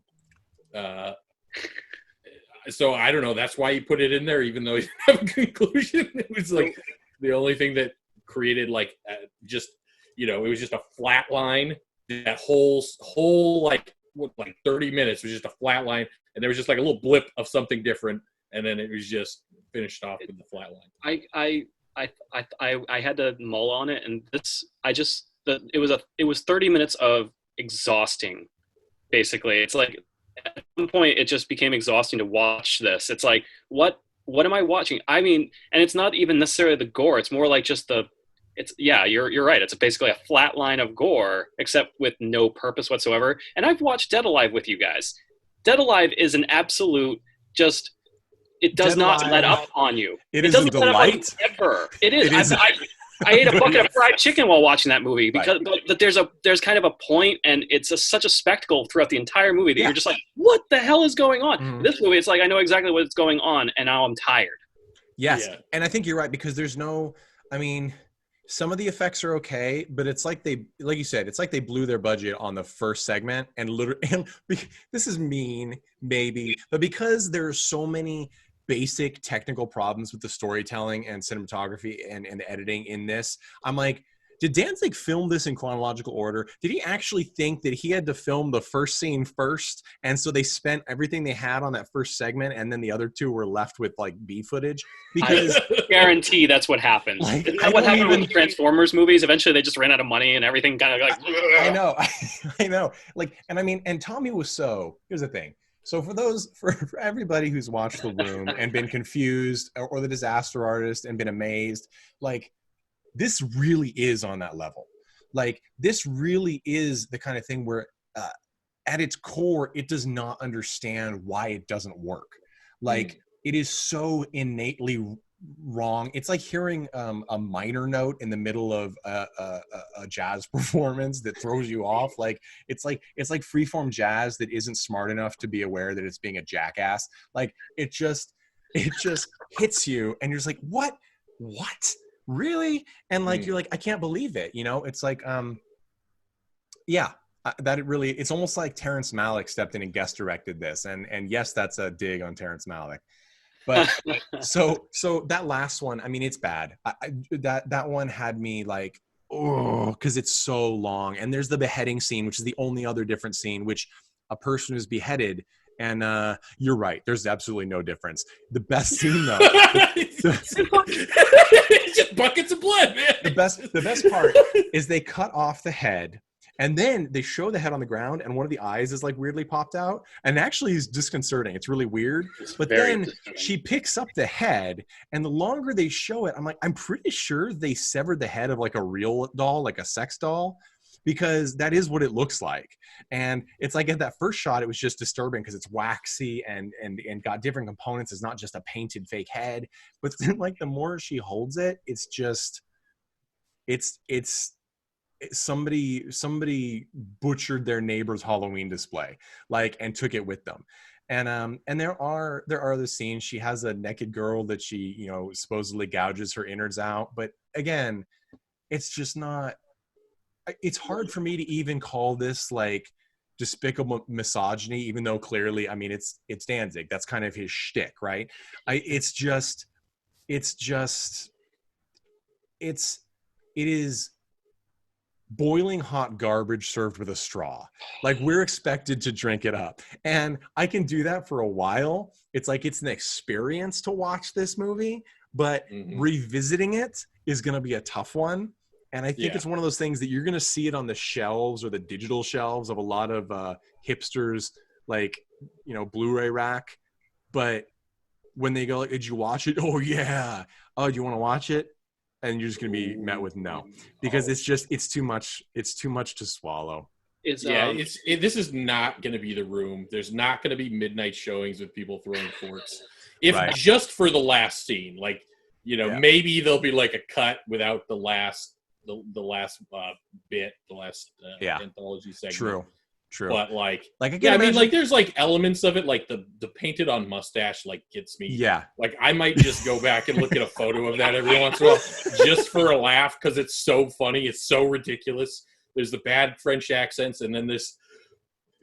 Speaker 4: So I don't know. That's why he put it in there, even though he didn't have a conclusion. It was like the only thing that created like just, you know, it was just a flat line. That whole like 30 minutes was just a flat line, and there was just like a little blip of something different, and then it was just finished off with the flat line.
Speaker 3: I had to mull on it, and it was 30 minutes of exhausting. Basically, it's like at one point it just became exhausting to watch this. It's like what am I watching? I mean, and it's not even necessarily the gore. It's more like just you're right. It's basically a flat line of gore, except with no purpose whatsoever. And I've watched Dead Alive with you guys. Dead Alive is an absolute it does not let up on you.
Speaker 1: It is a delight.
Speaker 3: Ever. It is. I ate a bucket of fried chicken while watching that movie because but there's kind of a point, and it's such a spectacle throughout the entire movie that you're just like, what the hell is going on? Mm-hmm. This movie, it's like I know exactly what's going on, and now I'm tired.
Speaker 1: Yes, yeah. And I think you're right, because there's no, I mean, some of the effects are okay, but it's like like you said, it's like they blew their budget on the first segment, and literally, and this is mean, maybe, but because there are so many basic technical problems with the storytelling and cinematography and the editing in this, I'm like, did Danzig film this in chronological order? Did he actually think that he had to film the first scene first, and so they spent everything they had on that first segment, and then the other two were left with like B footage? Because
Speaker 3: I guarantee that's what happened.
Speaker 1: Like,
Speaker 3: Isn't that what happened with Transformers movies? Eventually they just ran out of money and everything kind of like
Speaker 1: I know. Like, and I mean, and Tommy Wiseau, here's the thing. So for everybody who's watched The Room and been confused, or The Disaster Artist and been amazed, like, this really is on that level. Like, this really is the kind of thing where at its core, it does not understand why it doesn't work. Like, it is so innately wrong. It's like hearing a minor note in the middle of a jazz performance that throws you off. Like it's like freeform jazz that isn't smart enough to be aware that it's being a jackass. Like it just hits you, and you're just like, what really? And like you're like, I can't believe it. You know, it's like it's almost like Terrence Malick stepped in and guest directed this, and yes, that's a dig on Terrence Malick. But so that last one, I mean, it's bad. That one had me like, oh, because it's so long. And there's the beheading scene, which is the only other different scene, which a person is beheaded. And you're right. There's absolutely no difference. The best scene, though,
Speaker 4: it's just buckets of blood, man.
Speaker 1: The best part is they cut off the head. And then they show the head on the ground, and one of the eyes is like weirdly popped out, and actually is disconcerting. It's really weird. But then she picks up the head, and the longer they show it, I'm like, I'm pretty sure they severed the head of like a real doll, like a sex doll, because that is what it looks like. And it's like at that first shot, it was just disturbing because it's waxy and got different components. It's not just a painted fake head. But then, like, the more she holds it, it's just, it's somebody butchered their neighbor's Halloween display, like, and took it with them. And there are other scenes. She has a naked girl that she, you know, supposedly gouges her innards out. But again, it's just not, it's hard for me to even call this like despicable misogyny, even though clearly, I mean, it's Danzig. That's kind of his shtick, right? It is boiling hot garbage served with a straw. Like, we're expected to drink it up. And I can do that for a while. It's like, it's an experience to watch this movie, but revisiting it is going to be a tough one. And I think it's one of those things that you're going to see it on the shelves or the digital shelves of a lot of hipsters, like, you know, Blu-ray rack. But when they go, like, did you watch it? Oh, yeah. Oh, do you want to watch it? And you're just going to be met with no, because it's too much. It's too much to swallow.
Speaker 3: This
Speaker 4: is not going to be the room. There's not going to be midnight showings with people throwing forks. If just for the last scene, like, you know, maybe there'll be like a cut without the last bit, the last anthology segment. True. But like again, I mean, like, there's like elements of it, like the painted on mustache, like, gets me. Yeah. Like, I might just go back and look at a photo of that every once in a while, just for a laugh, because it's so funny. It's so ridiculous. There's the bad French accents, and then this,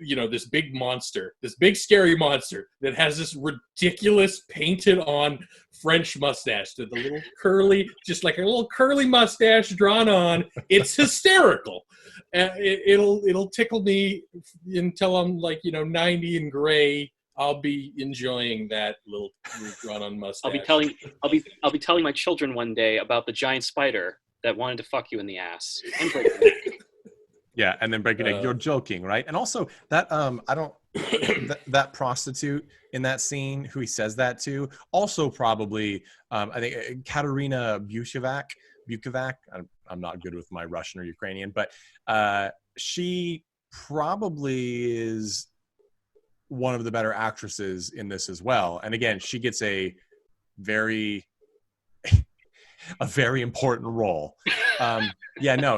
Speaker 4: you know, this big monster, this big scary monster that has this ridiculous painted on French mustache with a little curly, just like a little curly mustache drawn on. It's hysterical. It'll tickle me until I'm like, you know, 90 and gray. I'll be enjoying that little drawn on mustache.
Speaker 3: I'll be telling my children one day about the giant spider that wanted to fuck you in the ass.
Speaker 1: Yeah, and then breaking it. You're joking, right? And also that that prostitute in that scene who he says that to, also probably I think Katerina Bukovac. I'm not good with my Russian or Ukrainian, but she probably is one of the better actresses in this as well. And again, she gets a very important role.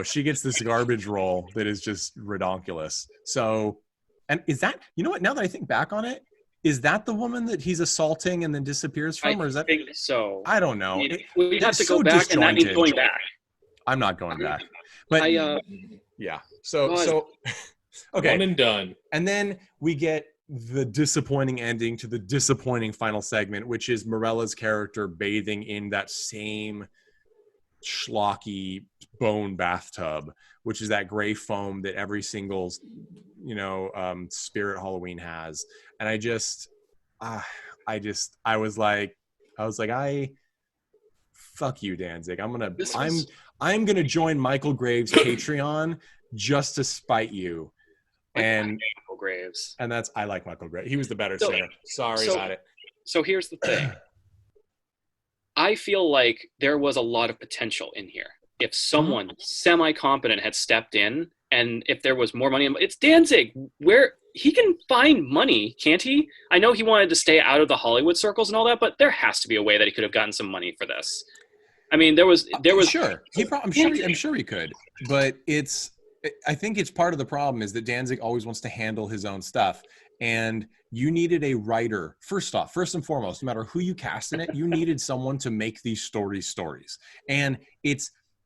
Speaker 1: She gets this garbage role that is just redonkulous. So, and is that, you know what, now that I think back on it, is that the woman that he's assaulting and then disappears from? Or is that?
Speaker 3: I think so.
Speaker 1: I don't know.
Speaker 3: We have to go back, and that means going back.
Speaker 1: I'm not going back. But So okay.
Speaker 4: One and done.
Speaker 1: And then we get the disappointing ending to the disappointing final segment, which is Morella's character bathing in that same schlocky bone bathtub, which is that gray foam that every single, you know, Spirit Halloween has. And I was like, fuck you, Danzig. I'm gonna join Michael Graves' Patreon just to spite you. And
Speaker 3: Michael Graves.
Speaker 1: And I like Michael Graves. He was the better singer. Sorry about it.
Speaker 3: So here's the thing. I feel like there was a lot of potential in here. If someone semi-competent had stepped in, and if there was more money, it's Danzig. Where he can find money, can't he? I know he wanted to stay out of the Hollywood circles and all that, but there has to be a way that he could have gotten some money for this. I mean, there was
Speaker 1: sure. I'm sure he could, but I think it's part of the problem is that Danzig always wants to handle his own stuff. And you needed a writer. First and foremost, no matter who you cast in it, you needed someone to make these stories. And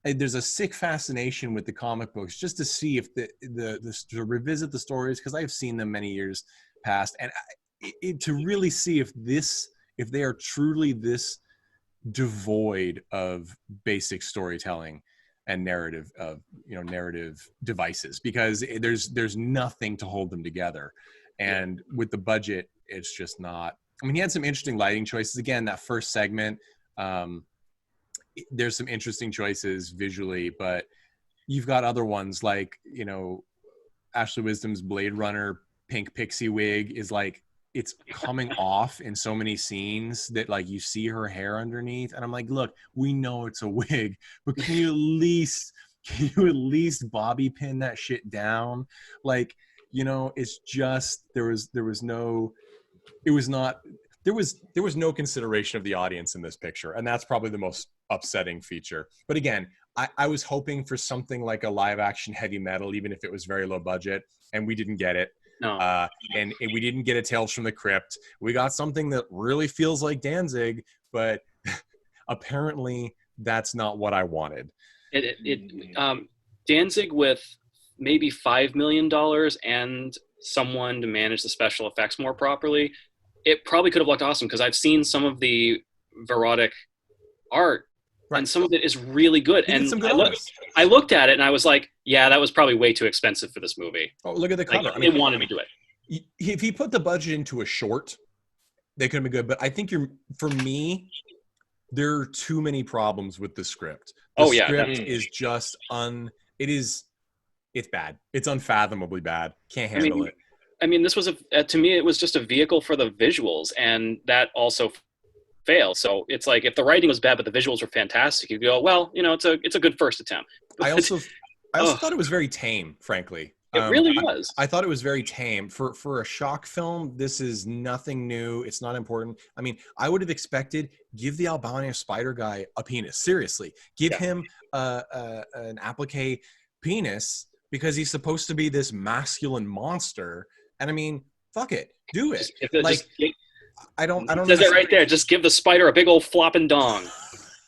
Speaker 1: there's a sick fascination with the comic books just to see if to revisit the stories, because I've seen them many years past, and to really see if they are truly this devoid of basic storytelling and narrative devices, because there's nothing to hold them together. And with the budget, it's just not. I mean, he had some interesting lighting choices. Again, that first segment, there's some interesting choices visually, but you've got other ones like, you know, Ashley Wisdom's Blade Runner pink pixie wig is like, it's coming off in so many scenes that like you see her hair underneath. And I'm like, look, we know it's a wig, but can you at least bobby pin that shit down? Like, you know, it's just, there was no consideration of the audience in this picture. And that's probably the most upsetting feature. But again, I was hoping for something like a live action Heavy Metal, even if it was very low budget, and we didn't get it.
Speaker 3: No.
Speaker 1: And we didn't get a Tales from the Crypt. We got something that really feels like Danzig, but apparently that's not what I wanted.
Speaker 3: Danzig with maybe $5 million and someone to manage the special effects more properly, it probably could have looked awesome, because I've seen some of the Verotic art, right, and some of it is really good. And I looked at it and I was like, yeah, that was probably way too expensive for this movie.
Speaker 1: Oh, look at the cover.
Speaker 3: Like, they wanted me to do it.
Speaker 1: If you put the budget into a short, they could have been good. But I think for me, there are too many problems with the script. The script is just it's bad. It's unfathomably bad. Can't handle it.
Speaker 3: I mean, this was to me, it was just a vehicle for the visuals, and that also failed. So it's like, if the writing was bad but the visuals were fantastic, you go, well, it's a good first attempt.
Speaker 1: I also thought it was very tame, frankly.
Speaker 3: It really was.
Speaker 1: I thought it was very tame for a shock film. This is nothing new. It's not important. I mean, I would have expected, give the albino spider guy a penis. Seriously, give him an applique penis, because he's supposed to be this masculine monster. And I mean, fuck it, do it. I don't.
Speaker 3: It says it right there. Just give the spider a big old flopping dong.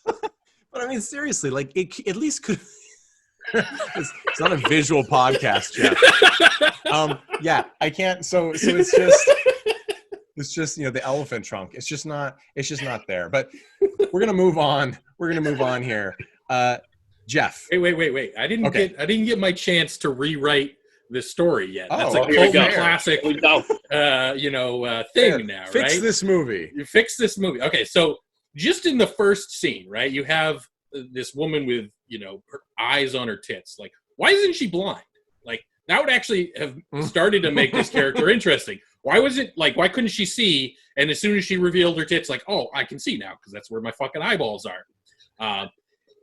Speaker 1: But I mean, seriously, like, it at least could. It's not a visual podcast, Jeff. Yeah, I can't. So it's just the elephant trunk. It's just not there. But we're gonna move on. We're gonna move on here. Jeff.
Speaker 4: Wait. I didn't get my chance to rewrite this story yet. That's
Speaker 1: a
Speaker 4: cult classic, thing now, right?
Speaker 1: Fix this movie.
Speaker 4: You fix this movie. Okay, so just in the first scene, right, you have this woman with, her eyes on her tits. Like, why isn't she blind? Like, that would actually have started to make this character interesting. Why couldn't she see? And as soon as she revealed her tits, like, oh, I can see now because that's where my fucking eyeballs are.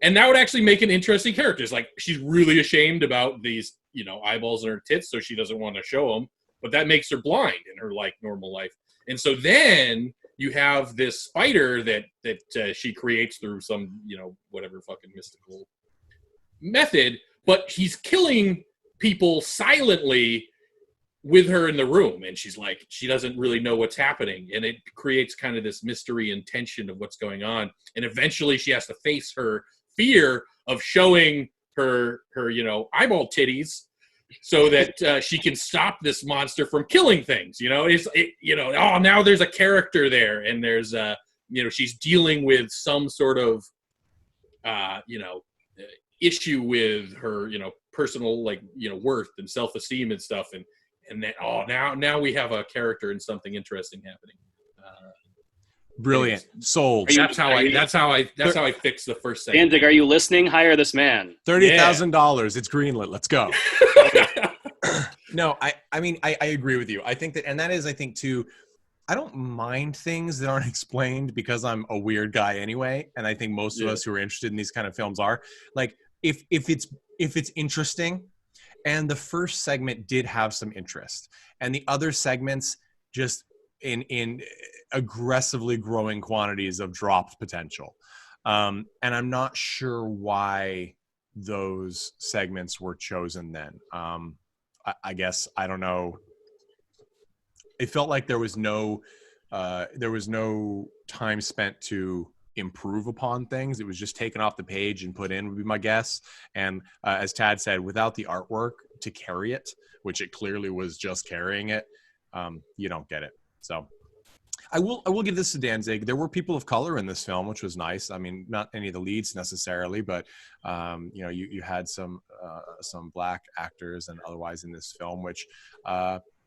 Speaker 4: And that would actually make an interesting character. It's like, she's really ashamed about these, eyeballs in her tits, so she doesn't want to show them. But that makes her blind in her, normal life. And so then you have this spider that she creates through some, whatever fucking mystical method. But he's killing people silently with her in the room. And she's like, she doesn't really know what's happening. And it creates kind of this mystery and tension of what's going on. And eventually she has to face her fear of showing her eyeball titties so that she can stop this monster from killing things. Now there's a character there, and there's she's dealing with some sort of issue with her personal worth and self-esteem and stuff, and then now we have a character and something interesting happening.
Speaker 1: Brilliant. Sold.
Speaker 4: That's how I fix the first segment.
Speaker 3: Danzig, are you listening? Hire this man.
Speaker 1: $30,000. It's greenlit. Let's go. No, I mean, I agree with you. I think that, and that is, I think too, I don't mind things that aren't explained because I'm a weird guy anyway. And I think most of us who are interested in these kind of films are, like, if it's interesting, and the first segment did have some interest, and the other segments just in aggressively growing quantities of dropped potential. And I'm not sure why those segments were chosen then. I guess, I don't know. It felt like there was no time spent to improve upon things. It was just taken off the page and put in, would be my guess. And as Tad said, without the artwork to carry it, which it clearly was just carrying it, you don't get it. So I will give this to Danzig. There were people of color in this film, which was nice. I mean, not any of the leads necessarily, but you had some black actors and otherwise in this film, which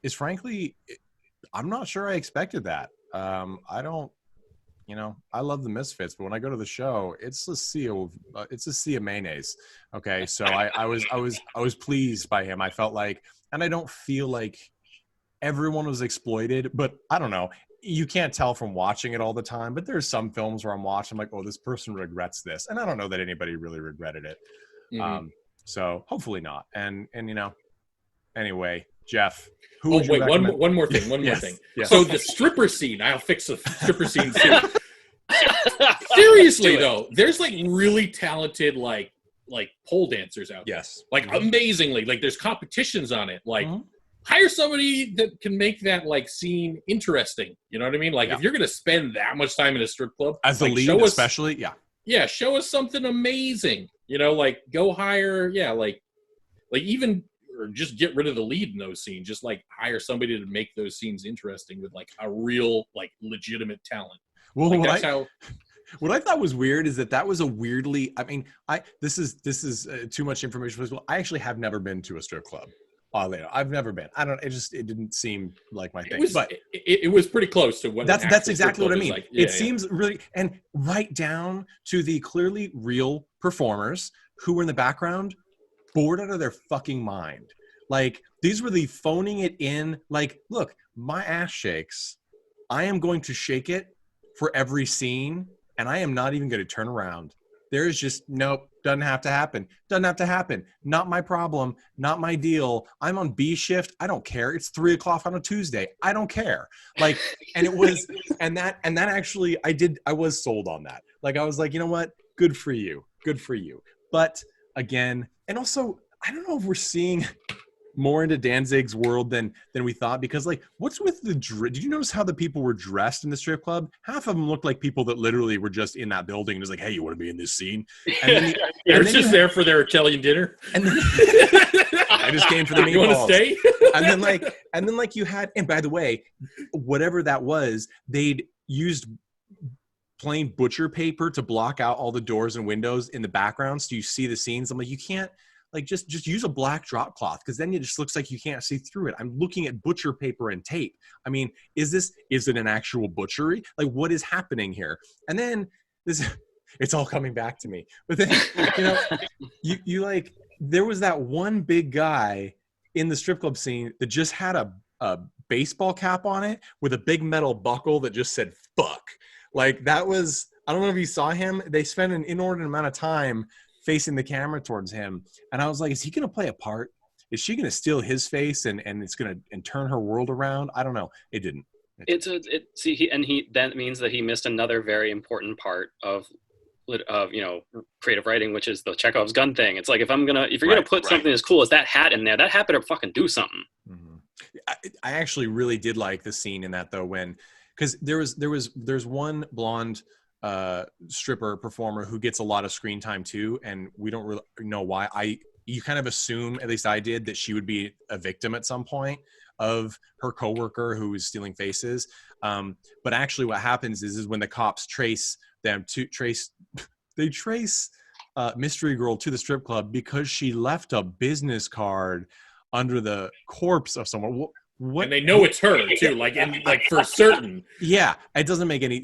Speaker 1: is frankly, I'm not sure I expected that. I don't, I love the Misfits, but when I go to the show, it's a sea of mayonnaise. Okay, so I was pleased by him. I felt like, and I don't feel like everyone was exploited, but I don't know. You can't tell from watching it all the time, but there's some films where I'm watching, I'm like, oh, this person regrets this. And I don't know that anybody really regretted it. Mm-hmm. So hopefully not. And anyway, Jeff,
Speaker 4: one more thing. Yes. So the stripper scene, I'll fix the stripper scene too. Seriously though, there's like really talented, like like pole dancers out there.
Speaker 1: Yes.
Speaker 4: Like amazingly, like there's competitions on it. Like
Speaker 1: Mhm.
Speaker 4: hire somebody that can make that like scene interesting. You know what I mean? Like if you're gonna spend that much time in a strip club,
Speaker 1: As the
Speaker 4: like,
Speaker 1: lead,
Speaker 4: show us,
Speaker 1: especially,
Speaker 4: show us something amazing. You know, like go hire, like even or just get rid of the lead in those scenes. Just like hire somebody to make those scenes interesting with like a real, like legitimate talent.
Speaker 1: Well,
Speaker 4: Like, that's how.
Speaker 1: What I thought was weird is that was a weirdly. I mean, this is too much information as well. I actually have never been to a strip club. Oddly enough, I've never been. I don't. It didn't seem like my thing.
Speaker 4: It was pretty close to what.
Speaker 1: That's exactly what I mean.
Speaker 4: Like.
Speaker 1: It seems really, and right down to the clearly real performers who were in the background, bored out of their fucking mind. Like these were the phoning it in. Like, look, my ass shakes. I am going to shake it for every scene, and I am not even going to turn around. There's just nope, doesn't have to happen. Doesn't have to happen. Not my problem. Not my deal. I'm on B shift. I don't care. It's 3:00 on a Tuesday. I don't care. Like, and it was, and that actually, I was sold on that. Like, I was like, you know what? Good for you. Good for you. But again, and also, I don't know if we're seeing more into Danzig's world than we thought, because like what's with the did you notice how the people were dressed in the strip club? Half of them looked like people that literally were just in that building and was like, hey, you want to be in this scene? And then
Speaker 4: they're just there for their Italian dinner.
Speaker 1: And then I just came for the meatballs.
Speaker 4: You want to stay?
Speaker 1: and then like you had, and by the way, whatever that was, they'd used plain butcher paper to block out all the doors and windows in the background so you see the scenes. I'm like, you can't. Like just use a black drop cloth, because then it just looks like you can't see through it. I'm looking at butcher paper and tape. I mean, is it an actual butchery? Like, what is happening here? And then it's all coming back to me. But then you like, there was that one big guy in the strip club scene that just had a baseball cap on it with a big metal buckle that just said "fuck." Like that was, I don't know if you saw him. They spent an inordinate amount of time facing the camera towards him, and I was like, is he gonna play a part? Is she gonna steal his face and it's gonna turn her world around? I don't know. It didn't.
Speaker 3: That means that he missed another very important part of creative writing, which is the Chekhov's gun thing. It's like if you're gonna put something as cool as that hat in there, that hat better fucking do something.
Speaker 1: Mm-hmm. I actually really did like the scene in that though, because there's one blonde stripper performer who gets a lot of screen time too, and we don't really know why. You kind of assume, at least I did, that she would be a victim at some point of her coworker who is stealing faces. But actually what happens is when the cops trace Mystery Girl to the strip club because she left a business card under the corpse of someone. What? And
Speaker 4: they know it's her too, like for certain.
Speaker 1: Yeah, it doesn't make any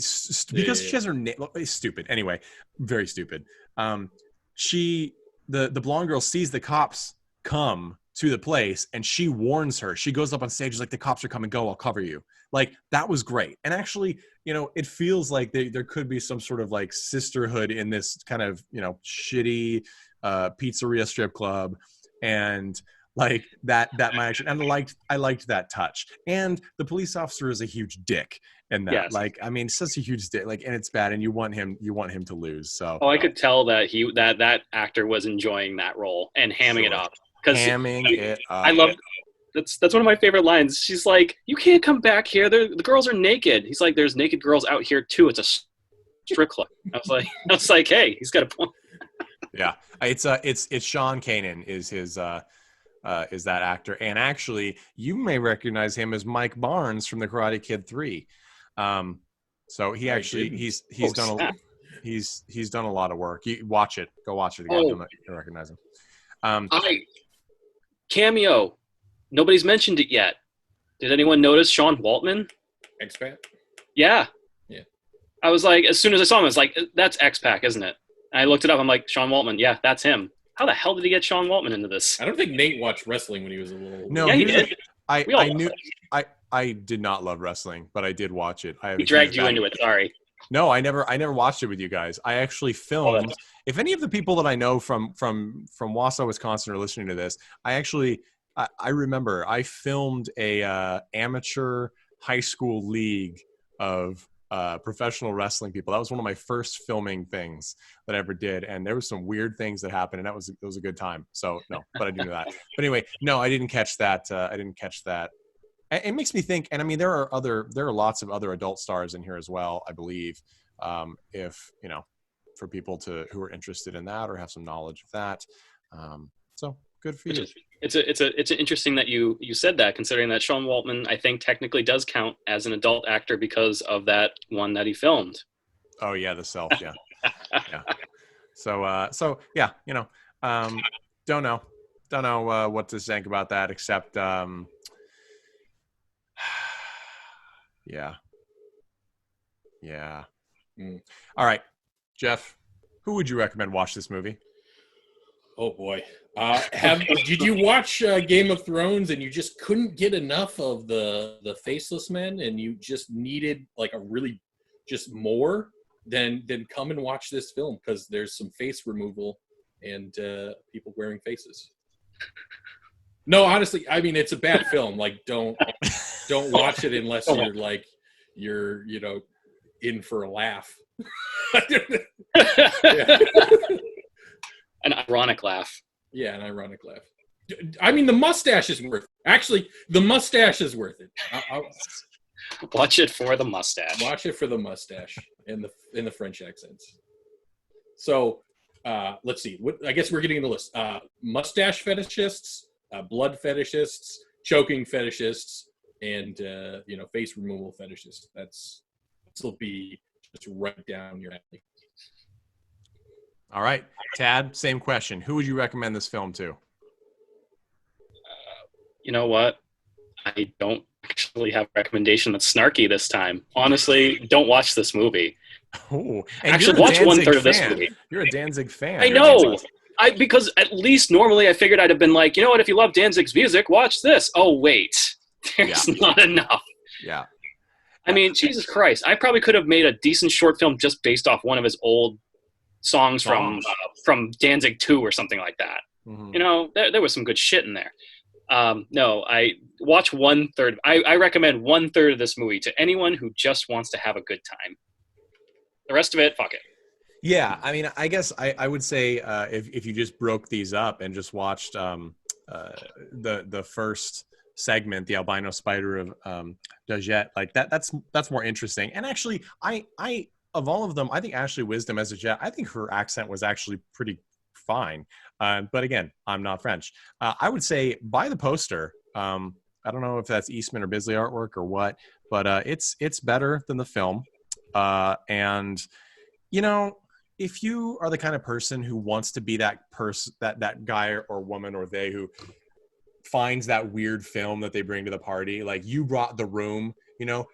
Speaker 1: because she has her name. It's stupid. Anyway, very stupid. The blonde girl sees the cops come to the place, and she warns her. She goes up on stage, is like, "The cops are coming. Go, I'll cover you." Like that was great. And actually, it feels like there could be some sort of like sisterhood in this kind of shitty pizzeria strip club, and like that might actually, and I liked that touch. And the police officer is a huge dick in that. Yes. Like, I mean, such a huge dick. Like, and it's bad, and you want him to lose. So
Speaker 3: I could tell that that actor was enjoying that role and hamming it up.
Speaker 1: Hamming it up.
Speaker 3: I love that's one of my favorite lines. She's like, "You can't come back here. The girls are naked." He's like, "There's naked girls out here too. It's a strip club." I was like, hey, he's got a point.
Speaker 1: Yeah, it's Sean Kanan is that actor, and actually you may recognize him as Mike Barnes from the Karate Kid 3. So he actually he's done a lot of work. You watch it, go watch it again. You'll recognize him.
Speaker 3: Cameo. Nobody's mentioned it yet. Did anyone notice Sean Waltman?
Speaker 4: X-Pac?
Speaker 3: Yeah.
Speaker 4: Yeah.
Speaker 3: I was like, as soon as I saw him, I was like, that's X-Pac, isn't it? And I looked it up. I'm like, Sean Waltman. Yeah, that's him. How the hell did he get Sean Waltman into this?
Speaker 4: I don't think Nate watched wrestling when he was a little.
Speaker 3: No, yeah, he did.
Speaker 1: I did not love wrestling, but I did watch it.
Speaker 3: He dragged you into it. Sorry.
Speaker 1: No, I never watched it with you guys. I actually filmed. If any of the people that I know from Wausau, Wisconsin are listening to this, I remember I filmed a amateur high school league of professional wrestling people. That was one of my first filming things that I ever did, and there was some weird things that happened, and it was a good time. So no, but I do know that. But anyway, no, I didn't catch that. I didn't catch that. It makes me think, and I mean, there are lots of other adult stars in here as well, I believe. If for people who are interested in that or have some knowledge of that, so good for you.
Speaker 3: It's interesting that you said that, considering that Sean Waltman, I think, technically does count as an adult actor because of that one that he filmed.
Speaker 1: Oh yeah, The Self, yeah. Yeah. So yeah, don't know what to think about that, except yeah. All right, Jeff, who would you recommend watch this movie?
Speaker 4: Oh boy. Did you watch Game of Thrones and you just couldn't get enough of the faceless men and you just needed like a really just more? Then come and watch this film, because there's some face removal and people wearing faces. No, honestly, I mean, it's a bad film. Like, don't watch it unless you're in for a laugh. Yeah.
Speaker 3: An ironic laugh.
Speaker 4: Yeah, an ironic laugh. I mean, the mustache is worth it. Actually, the mustache is worth it.
Speaker 3: Watch it for the mustache.
Speaker 4: Watch it for the mustache and the French accents. So, let's see. I guess we're getting the list. Mustache fetishists, blood fetishists, choking fetishists, and face removal fetishists. This will be just right down your alley.
Speaker 1: All right, Tad, same question. Who would you recommend this film to?
Speaker 3: You know what? I don't actually have a recommendation that's snarky this time. Honestly, don't watch this movie.
Speaker 1: Oh,
Speaker 3: actually, watch 1/3 of this movie.
Speaker 1: You're a Danzig fan.
Speaker 3: I know. Because at least normally I figured I'd have been like, you know what? If you love Danzig's music, watch this. Oh wait, there's not enough.
Speaker 1: Yeah.
Speaker 3: I mean, Jesus Christ! I probably could have made a decent short film just based off one of his old songs from Danzig 2 or something like that. Mm-hmm. There was some good shit in there. No, I watch 1/3. I recommend 1/3 of this movie to anyone who just wants to have a good time. The rest of it, fuck it.
Speaker 1: Yeah, I mean, I guess I would say if you just broke these up and just watched the first segment, the albino spider of Dajette, like that's more interesting. And actually, I of all of them, I think Ashley Wisdom as a Jet, I think her accent was actually pretty fine. But again, I'm not French. I would say buy the poster. I don't know if that's Eastman or Bisley artwork or what, but it's better than the film. And if you are the kind of person who wants to be that person, that guy or woman or they who finds that weird film that they bring to the party, like you brought The Room.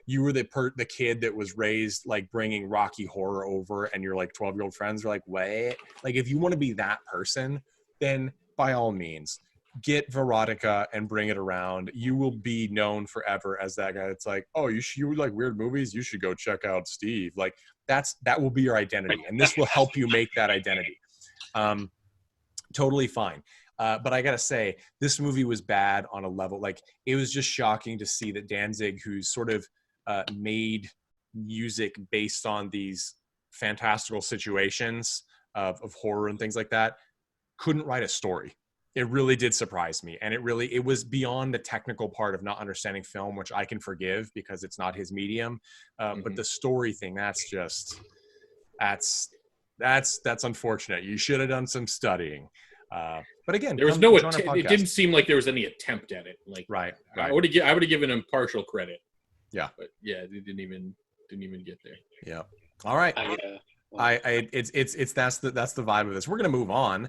Speaker 1: You were the kid that was raised like bringing Rocky Horror over, and your like 12-year-old friends are like, wait, like if you want to be that person, then by all means get Verotika and bring it around. You will be known forever as that guy. It's like, oh, you like weird movies? You should go check out Steve. Like that will be your identity, and this will help you make that identity. Totally fine. But I gotta say, this movie was bad on a level. Like, it was just shocking to see that Danzig, who's sort of made music based on these fantastical situations of horror and things like that, couldn't write a story. It really did surprise me. And it was beyond the technical part of not understanding film, which I can forgive because it's not his medium. But the story thing, that's unfortunate. You should have done some studying. But again,
Speaker 4: there was it didn't seem like there was any attempt at it. Like, right. I would have given him partial credit. Yeah. But yeah, it didn't even get there.
Speaker 1: Yeah. All right. That's the vibe of this. We're going to move on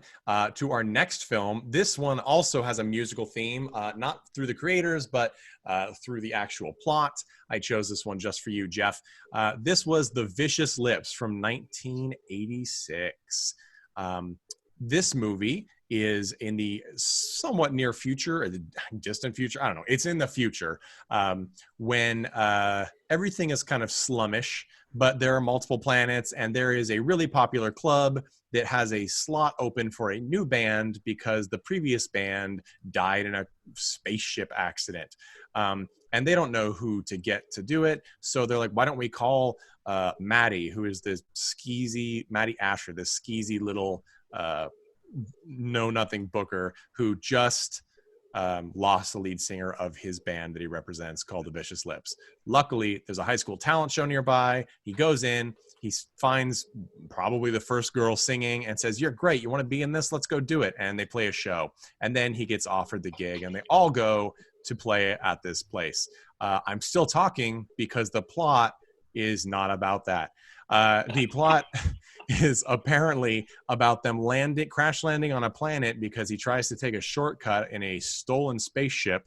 Speaker 1: to our next film. This one also has a musical theme, not through the creators, but through the actual plot. I chose this one just for you, Jeff. This was The Vicious Lips from 1986. This movie is in the somewhat near future or the distant future. I don't know. It's in the future when everything is kind of slummish, but there are multiple planets, and there is a really popular club that has a slot open for a new band because the previous band died in a spaceship accident. and they don't know who to get to do it. So they're like, why don't we call Maddie, who is this skeezy, Maddie Asher, this skeezy little know-nothing booker who just lost the lead singer of his band that he represents called the Vicious Lips. Luckily, there's a high school talent show nearby. He goes in, he finds probably the first girl singing and says, "You're great. You want to be in this? Let's go do it." And they play a show. And then he gets offered the gig, and they all go to play at this place. I'm still talking because the plot is not about that. The plot is apparently about them crash landing on a planet because he tries to take a shortcut in a stolen spaceship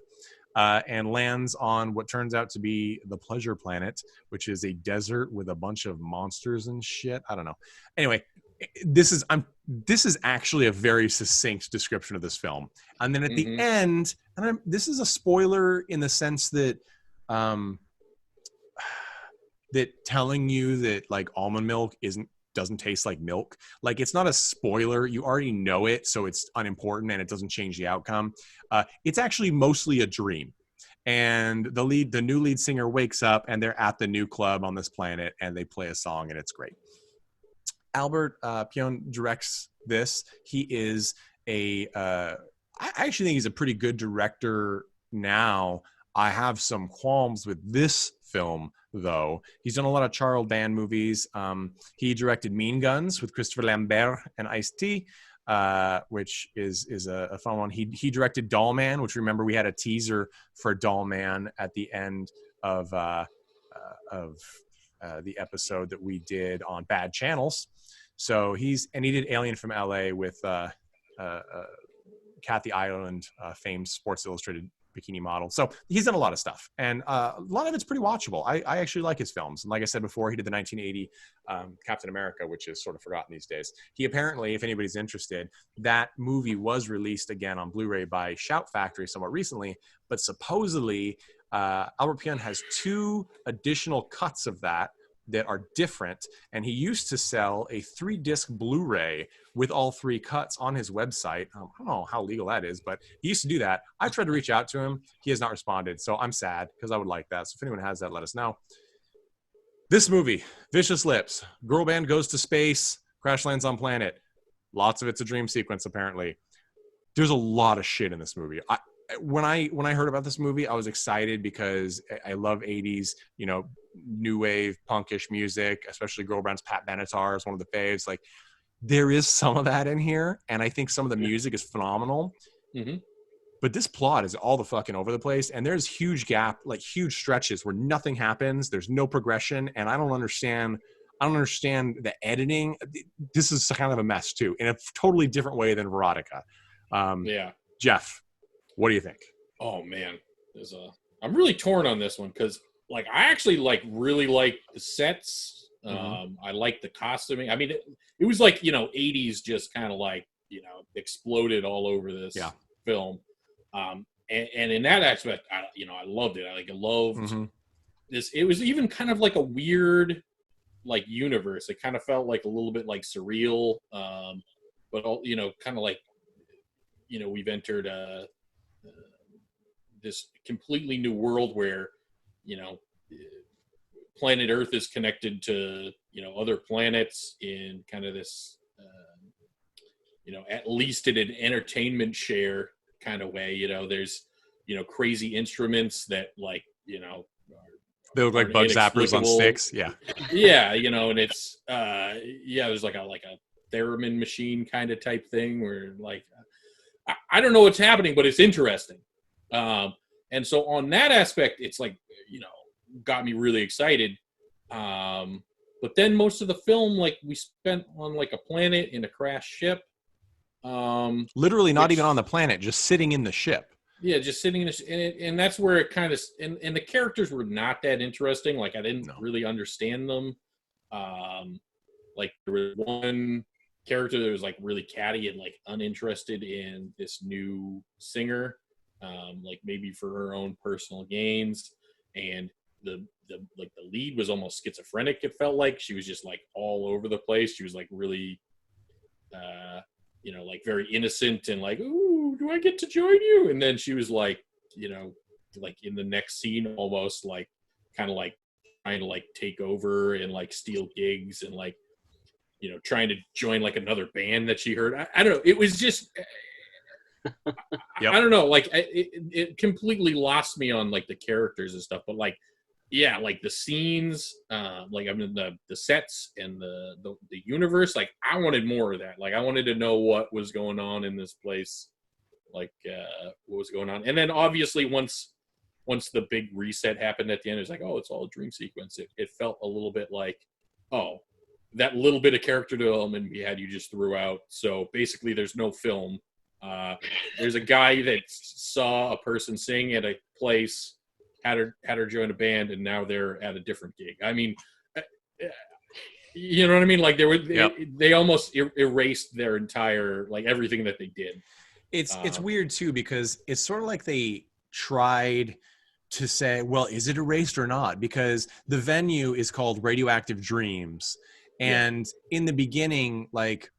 Speaker 1: and lands on what turns out to be the Pleasure Planet, which is a desert with a bunch of monsters and shit. I don't know. Anyway, this is actually a very succinct description of this film. And then at the end, and this is a spoiler in the sense that that telling you that like almond milk doesn't taste like milk. Like, it's not a spoiler. You already know it, so it's unimportant and it doesn't change the outcome. It's actually mostly a dream. And the new lead singer wakes up and they're at the new club on this planet and they play a song and it's great. Albert Pyun directs this. He is I actually think he's a pretty good director now. I have some qualms with this film, though. He's done a lot of Charles Band movies. He directed Mean Guns with Christopher Lambert and Ice-T, which is a fun one. He directed Doll Man, which, remember, we had a teaser for Doll Man at the end of the episode that we did on Bad Channels. So he did Alien from LA with Kathy Ireland, famed Sports Illustrated bikini model. So he's done a lot of stuff, and a lot of it's pretty watchable. I actually like his films. And like I said before, he did the 1980 Captain America, which is sort of forgotten these days. He apparently, if anybody's interested, that movie was released again on Blu-ray by Shout Factory somewhat recently, but supposedly Albert Pyun has 2 additional cuts of that are different, and he used to sell a 3-disc Blu-ray with all 3 cuts on his website. I don't know how legal that is, but he used to do that. I tried to reach out to him. He has not responded, so I'm sad because I would like that. So if anyone has that, let us know. This movie, Vicious Lips, girl band goes to space, crash lands on planet. Lots of it's a dream sequence, apparently. There's a lot of shit in this movie. When I heard about this movie, I was excited because I love 80s, new wave punkish music, especially girl bands. Pat Benatar is one of the faves. Like, there is some of that in here, and I think some of the music is phenomenal. But this plot is all the fucking over the place, and there's huge stretches where nothing happens. There's no progression, and I don't understand the editing. This is kind of a mess too, in a totally different way than Verotika. Jeff, what do you think?
Speaker 4: Oh man, I'm really torn on this one because I actually really like the sets. I like the costuming. I mean, it was 80s just kind of exploded all over this film. And in that aspect, I loved it. I loved this. It was even kind of like a weird universe. It kind of felt a little bit surreal, but all kind of we've entered this completely new world where planet Earth is connected to other planets in kind of this at least in an entertainment share kind of way. There's crazy instruments that
Speaker 1: they look like bug zappers on sticks. And it's there's like a theremin machine kind of type thing where I don't know what's happening, but it's interesting. And so on that aspect, it's got me really excited. But then most of the film, we spent on a planet in a crashed ship. Literally not even on the planet, just sitting in the ship.
Speaker 4: Yeah, just sitting in the and that's where it kind of, and the characters were not that interesting. I didn't really understand them. There was one character that was really catty and uninterested in this new singer, maybe for her own personal gains, and the lead was almost schizophrenic. It felt like she was just all over the place. She was really very innocent and ooh, do I get to join you? And then she was like in the next scene, almost like kind of like trying to like take over and like steal gigs and like, you know, trying to join like another band that she heard. I don't know. It was just, I don't know. Like it completely lost me on like the characters and stuff. But like, yeah, like the scenes, like I mean the sets and the universe. Like I wanted more of that. Like I wanted to know what was going on in this place. Like what was going on. And then obviously once the big reset happened at the end, it was like, oh, it's all a dream sequence. It felt a little bit like, oh, that little bit of character development we had, you just threw out. So basically there's no film. There's a guy that saw a person sing at a place, had her join a band, and now they're at a different gig. I mean, you know what I mean? Like they almost erased their entire, like everything that they did.
Speaker 1: It's weird too, because it's sort of like they tried to say, well, is it erased or not? Because the venue is called Radioactive Dreams. And in the beginning, like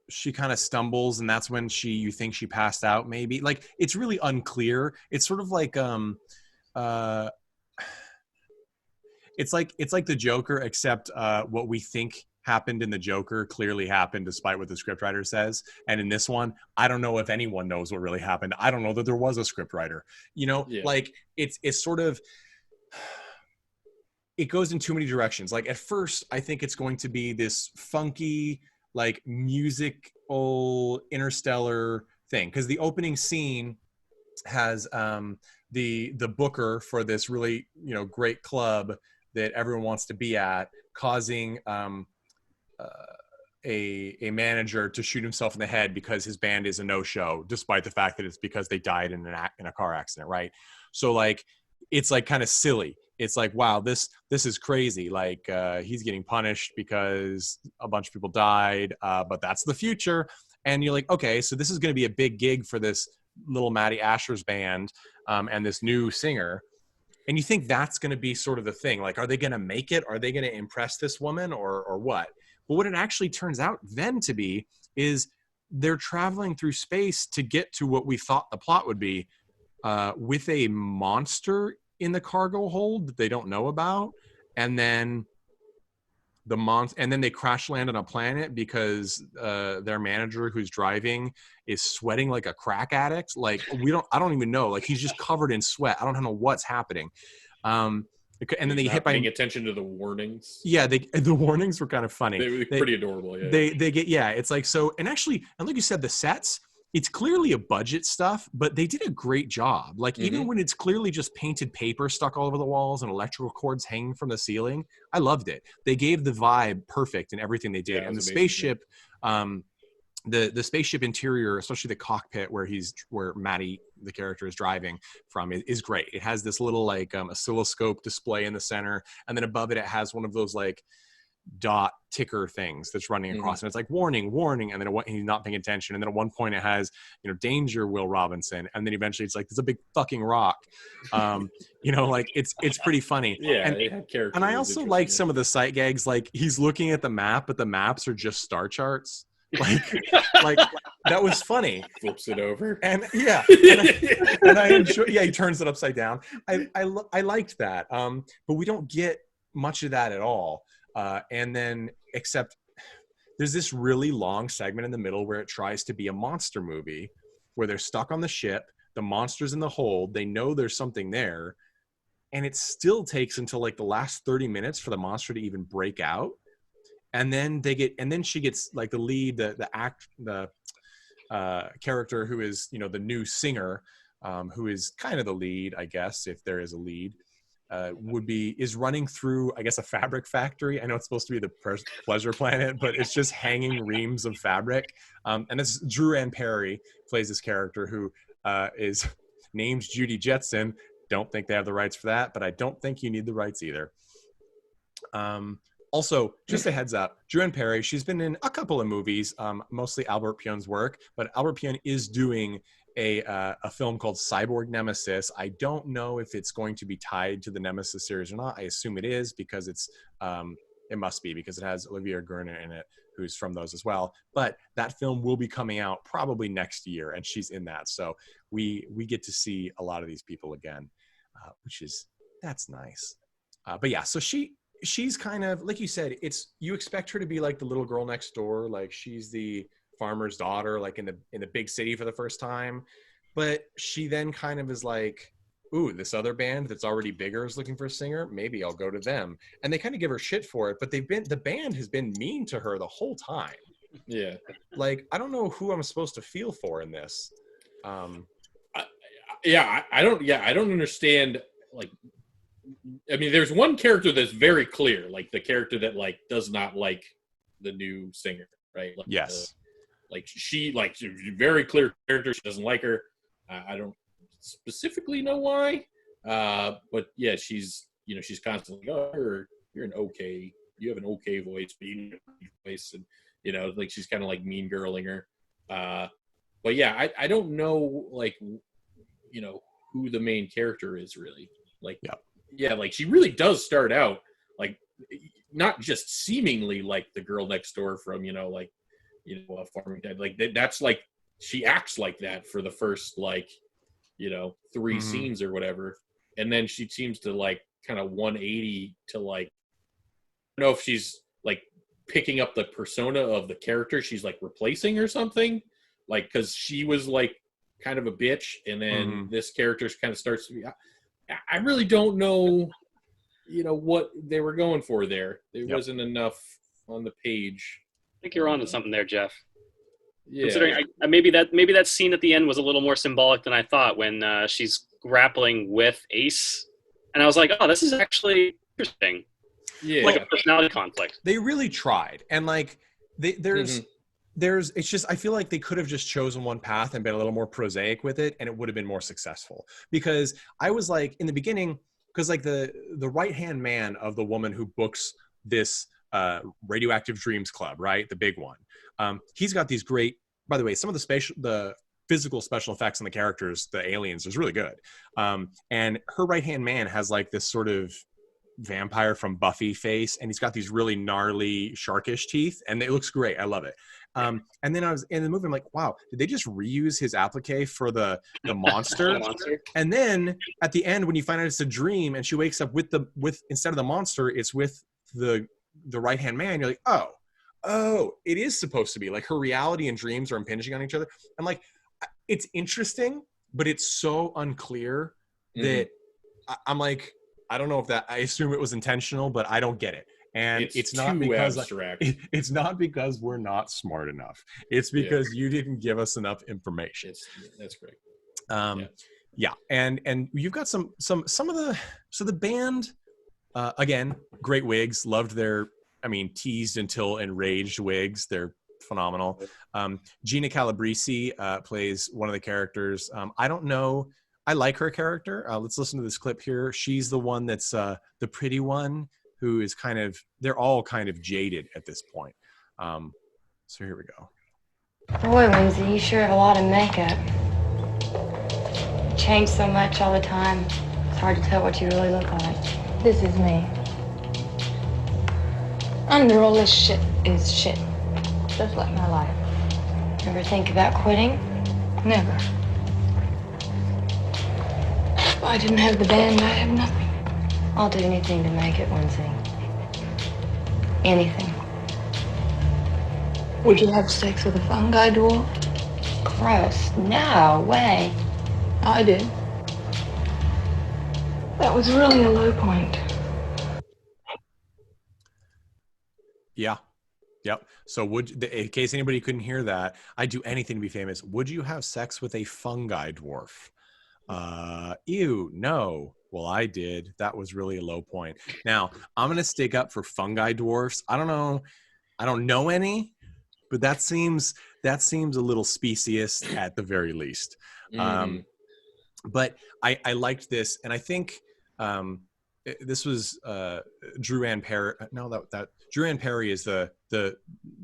Speaker 1: she kind of stumbles, and that's when you think she passed out, maybe. Like it's really unclear. It's sort of like it's like the Joker, except what we think happened in the Joker clearly happened despite what the scriptwriter says. And in this one, I don't know if anyone knows what really happened. I don't know that there was a scriptwriter. You know, like it's sort of, it goes in too many directions. Like at first, I think it's going to be this funky, like musical interstellar thing, because the opening scene has the booker for this really, you know, great club that everyone wants to be at causing a manager to shoot himself in the head because his band is a no-show, despite the fact that it's because they died in a car accident, right? So like it's like kind of silly. It's like, wow, this is crazy. Like he's getting punished because a bunch of people died, but that's the future. And you're like, okay, so this is going to be a big gig for this little Matty Asher's band and this new singer. And you think that's going to be sort of the thing. Like, are they going to make it? Are they going to impress this woman or what? But what it actually turns out then to be is they're traveling through space to get to what we thought the plot would be, with a monster in the cargo hold that they don't know about. And then they crash land on a planet because their manager who's driving is sweating like a crack addict. Like I don't even know. Like he's just covered in sweat. I don't know what's happening. And then they hit by
Speaker 4: paying attention to the warnings.
Speaker 1: Yeah, the warnings were kind of funny.
Speaker 4: They were pretty adorable. Yeah.
Speaker 1: They get, yeah. It's like, so, and actually, and like you said, the sets, it's clearly a budget stuff, but they did a great job. Like even when it's clearly just painted paper stuck all over the walls and electrical cords hanging from the ceiling, I loved it. They gave the vibe perfect in everything they did. And the spaceship, the spaceship interior, especially the cockpit where Maddie, the character, is driving from, is great. It has this little like oscilloscope display in the center, and then above it has one of those like dot ticker things that's running across, and it's like warning, and then he's not paying attention, and then at one point it has, you know, danger, Will Robinson, and then eventually it's like there's a big fucking rock. You know, like it's pretty funny. And I also like some of the sight gags, like he's looking at the map, but the maps are just star charts. Like that was funny.
Speaker 4: Flips it over,
Speaker 1: and I enjoy. Yeah, he turns it upside down. I liked that. But we don't get much of that at all. And then, except there's this really long segment in the middle where it tries to be a monster movie, where they're stuck on the ship, the monster's in the hold, they know there's something there, and it still takes until like the last 30 minutes for the monster to even break out. And then she gets like the lead, the character who is, you know, the new singer, who is kind of the lead, I guess, if there is a lead, is running through, I guess, a fabric factory. I know it's supposed to be the pleasure planet, but it's just hanging reams of fabric. And it's Drew Ann Perry plays this character who is named Judy Jetson. Don't think they have the rights for that, but I don't think you need the rights either. Also, just a heads up, Drew Ann Perry, she's been in a couple of movies, mostly Albert Pyun's work, but Albert Pyun is doing a film called Cyborg Nemesis. I don't know if it's going to be tied to the Nemesis series or not. I assume it is, because it's It must be, because it has Olivia Gurner in it, who's from those as well. But that film will be coming out probably next year, and she's in that. So we get to see a lot of these people again, that's nice. But yeah, so she's kind of, like you said, you expect her to be like the little girl next door, like she's the farmer's daughter, like in the big city for the first time. But she then kind of is like, ooh, this other band that's already bigger is looking for a singer. Maybe I'll go to them. And they kind of give her shit for it, but the band has been mean to her the whole time.
Speaker 4: Yeah.
Speaker 1: Like, I don't know who I'm supposed to feel for in this.
Speaker 4: I don't understand. Like, I mean, there's one character that's very clear, like the character that like does not like the new singer, right? Like,
Speaker 1: yes.
Speaker 4: She's very clear character. She doesn't like her. I don't specifically know why, but yeah, she's constantly, oh, you have an okay voice, and like she's kind of like mean girling her. But yeah, I don't know, like, who the main character is really. Like, yeah, like she really does start out like not just seemingly like the girl next door from a farming dad. Like that's like she acts like that for the first like 3 scenes or whatever, and then she seems to like kind of 180 to like, I don't know if she's like picking up the persona of the character she's like replacing or something, like because she was like kind of a bitch, and then this character kind of starts to be. I really don't know, what they were going for there. There wasn't enough on the page.
Speaker 3: I think you're onto something there, Jeff.
Speaker 4: Yeah.
Speaker 3: Considering maybe that scene at the end was a little more symbolic than I thought, when she's grappling with Ace, and I was like, oh, this is actually interesting.
Speaker 4: Yeah,
Speaker 3: like a personality conflict.
Speaker 1: They really tried, and like there's it's just, I feel like they could have just chosen one path and been a little more prosaic with it, and it would have been more successful. Because I was like, in the beginning, because like the right hand man of the woman who books this Radioactive Dreams Club, right, the big one, he's got these great, by the way, some of the physical special effects on the characters, the aliens, is really good. And her right hand man has like this sort of vampire from Buffy face, and he's got these really gnarly sharkish teeth, and it looks great. I love it. And then I was in the movie, I'm like, wow, did they just reuse his applique for the monster? And then at the end, when you find out it's a dream and she wakes up with instead of the monster, it's with the right hand man, you're like, oh, it is supposed to be like her reality and dreams are impinging on each other. And like, it's interesting, but it's so unclear that I'm like, I don't know if I assume it was intentional, but I don't get it. And it's not because it's not because we're not smart enough. It's because you didn't give us enough information.
Speaker 4: That's great.
Speaker 1: Yeah. And you've got some of the band, again, great wigs, loved their, teased until enraged wigs. They're phenomenal. Gina Calabrese plays one of the characters. I don't know. I like her character. Let's listen to this clip here. She's the one that's the pretty one who is they're all kind of jaded at this point. So here we go.
Speaker 7: Boy, Lindsay, you sure have a lot of makeup. You change so much all the time. It's hard to tell what you really look like. This is me. Under all this shit is shit. Just like my life. Ever think about quitting? Never. If I didn't have the band, I'd have nothing. I'll do anything to make it, Lindsay. Anything. Would you have sex with a fungi dwarf? Gross. No way. I did. That was really a low point.
Speaker 1: Yeah. Yep. So in case anybody couldn't hear that, I'd do anything to be famous. Would you have sex with a fungi dwarf? Ew, no. Well, I did. That was really a low point. Now, I'm going to stick up for fungi dwarfs. I don't know any, but that seems a little specious at the very least. But I liked this, and I think this was Drew Ann Perry. No, that Drew Ann Perry is the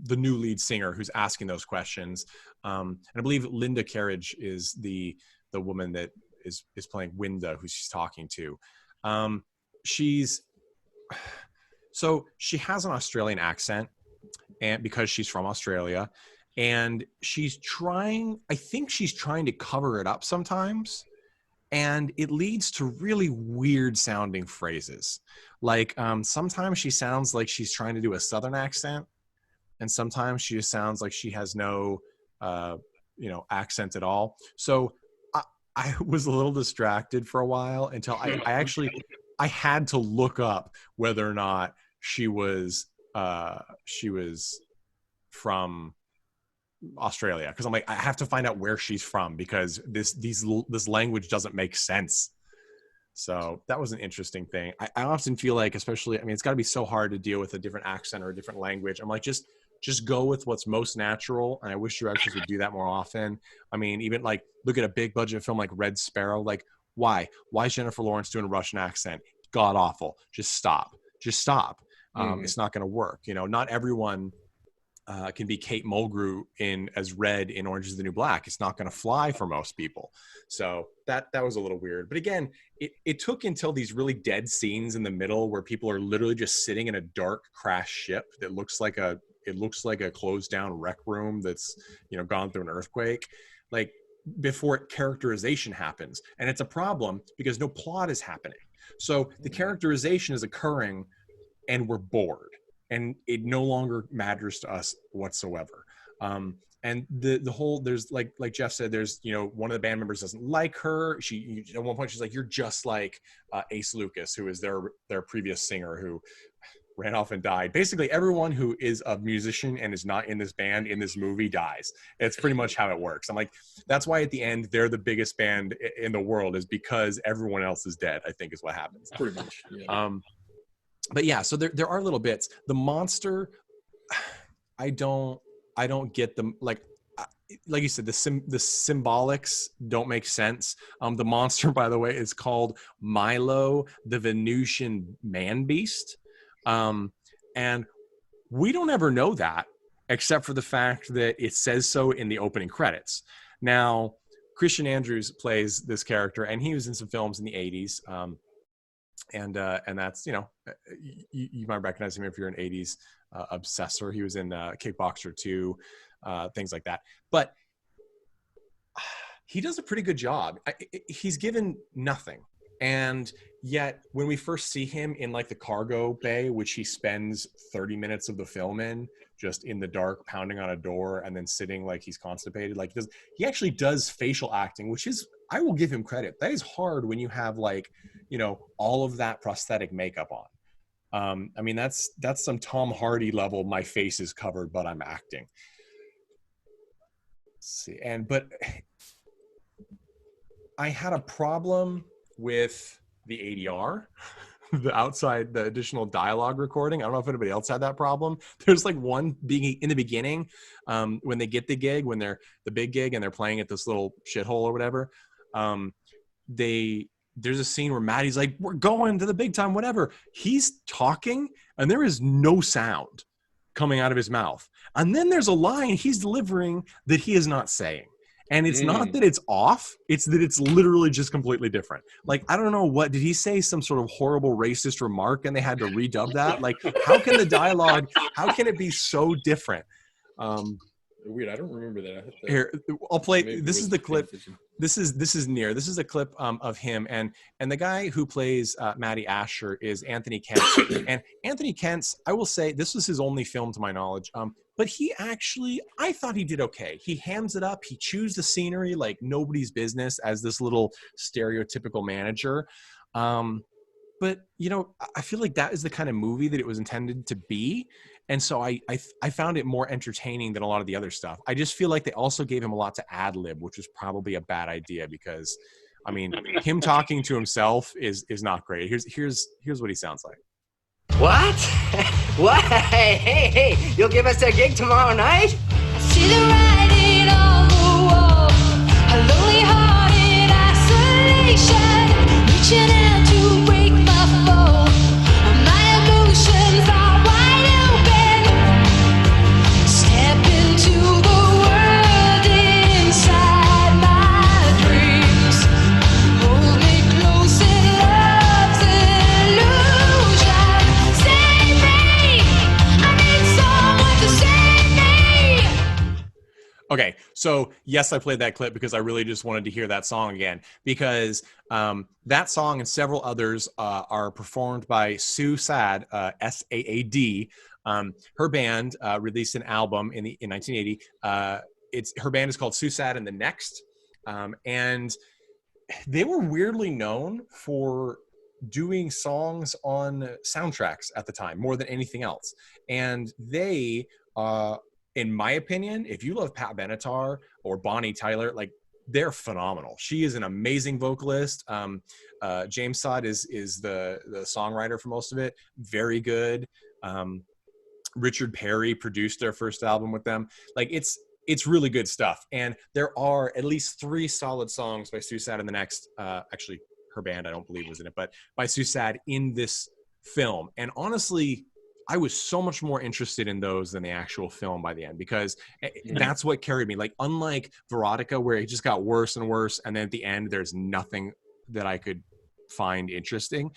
Speaker 1: new lead singer who's asking those questions. And I believe Linda Carriage is the woman that is playing Winda, who she's talking to. So she has an Australian accent, and because she's from Australia, and I think she's trying to cover it up sometimes, and it leads to really weird sounding phrases. Like sometimes she sounds like she's trying to do a Southern accent, and sometimes she just sounds like she has no accent at all. So I was a little distracted for a while until I had to look up whether or not she was from Australia, because I'm like, I have to find out where she's from, because this language doesn't make sense. So that was an interesting thing. I often feel like, especially, I mean, it's got to be so hard to deal with a different accent or a different language. I'm like, just go with what's most natural. And I wish directors would do that more often. I mean, even like look at a big budget film like Red Sparrow. Like, why is Jennifer Lawrence doing a Russian accent? God awful. Just stop. It's not going to work. Not everyone can be Kate Mulgrew as Red in Orange is the New Black. It's not going to fly for most people. So that was a little weird. But again, it took until these really dead scenes in the middle where people are literally just sitting in a dark crashed ship that looks like a closed down rec room that's gone through an earthquake, like before characterization happens. And it's a problem because no plot is happening. So the characterization is occurring and we're bored, and it no longer matters to us whatsoever. And the whole, there's like Jeff said, there's, one of the band members doesn't like her. At one point she's like, you're just like Ace Lucas, who is their previous singer who ran off and died. Basically everyone who is a musician and is not in this band in this movie dies. It's pretty much how it works. I'm like, that's why at the end they're the biggest band in the world, is because everyone else is dead, I think is what happens.
Speaker 4: Pretty much. Yeah.
Speaker 1: But yeah, so there are little bits. The monster, I don't get them. Like you said, the symbolics don't make sense. The monster, by the way, is called Milo, the Venusian man beast. And we don't ever know that, except for the fact that it says so in the opening credits. Now, Christian Andrews plays this character, and he was in some films in the 80s. And that's, you might recognize him if you're an 80s obsessor. He was in Kickboxer 2, things like that. But he does a pretty good job. He's given nothing. And yet when we first see him in like the cargo bay, which he spends 30 minutes of the film in, just in the dark, pounding on a door and then sitting like he's constipated, like he actually does facial acting, which is, I will give him credit. That is hard when you have like, all of that prosthetic makeup on. I mean, that's some Tom Hardy level, my face is covered, but I'm acting. Let's see. But I had a problem with the ADR, the additional dialogue recording. I don't know if anybody else had that problem. There's like one being in the beginning, when they get the gig, when they're the big gig and they're playing at this little shithole or whatever. There's a scene where Maddie's like, we're going to the big time, whatever. He's talking and there is no sound coming out of his mouth. And then there's a line he's delivering that he is not saying. And it's not that it's off, it's that it's literally just completely different. Like, I don't know, did he say some sort of horrible racist remark and they had to redub that? Like, how can the dialogue, how can it be so different?
Speaker 4: Weird, I don't remember that.
Speaker 1: Here, I'll play, this is the clip. This is a clip of him, and the guy who plays Matty Asher is Anthony Kent. And Anthony Kent's, I will say, this was his only film to my knowledge. But he actually, I thought he did okay. He hams it up. He chews the scenery like nobody's business as this little stereotypical manager. But I feel like that is the kind of movie that it was intended to be. And so I found it more entertaining than a lot of the other stuff. I just feel like they also gave him a lot to ad lib, which was probably a bad idea because, I mean, him talking to himself is not great. Here's what he sounds like.
Speaker 9: What? What? Hey, you'll give us a gig tomorrow night?
Speaker 10: See the writing on the wall, a lonely heart in isolation, reaching out to break my fall. My emotions are wide open. Step into the world inside my dreams. Hold me close in love's illusion. Stay
Speaker 1: So yes, I played that clip because I really just wanted to hear that song again, because that song and several others are performed by Sue Saad, S-A-A-D. Her band released an album in 1980. Her band is called Sue Saad and the Next, and they were weirdly known for doing songs on soundtracks at the time more than anything else. And they, in my opinion, if you love Pat Benatar or Bonnie Tyler, like, they're phenomenal. She is an amazing vocalist. James Sod is the songwriter for most of it. Very good. Richard Perry produced their first album with them. Like, it's really good stuff. And there are at least 3 solid songs by Sue Saad and the Next, actually her band I don't believe was in it, but by Sue Saad in this film. And honestly, I was so much more interested in those than the actual film by the end, because that's what carried me. Like, unlike Verotika, where it just got worse and worse, and then at the end there's nothing that I could find interesting.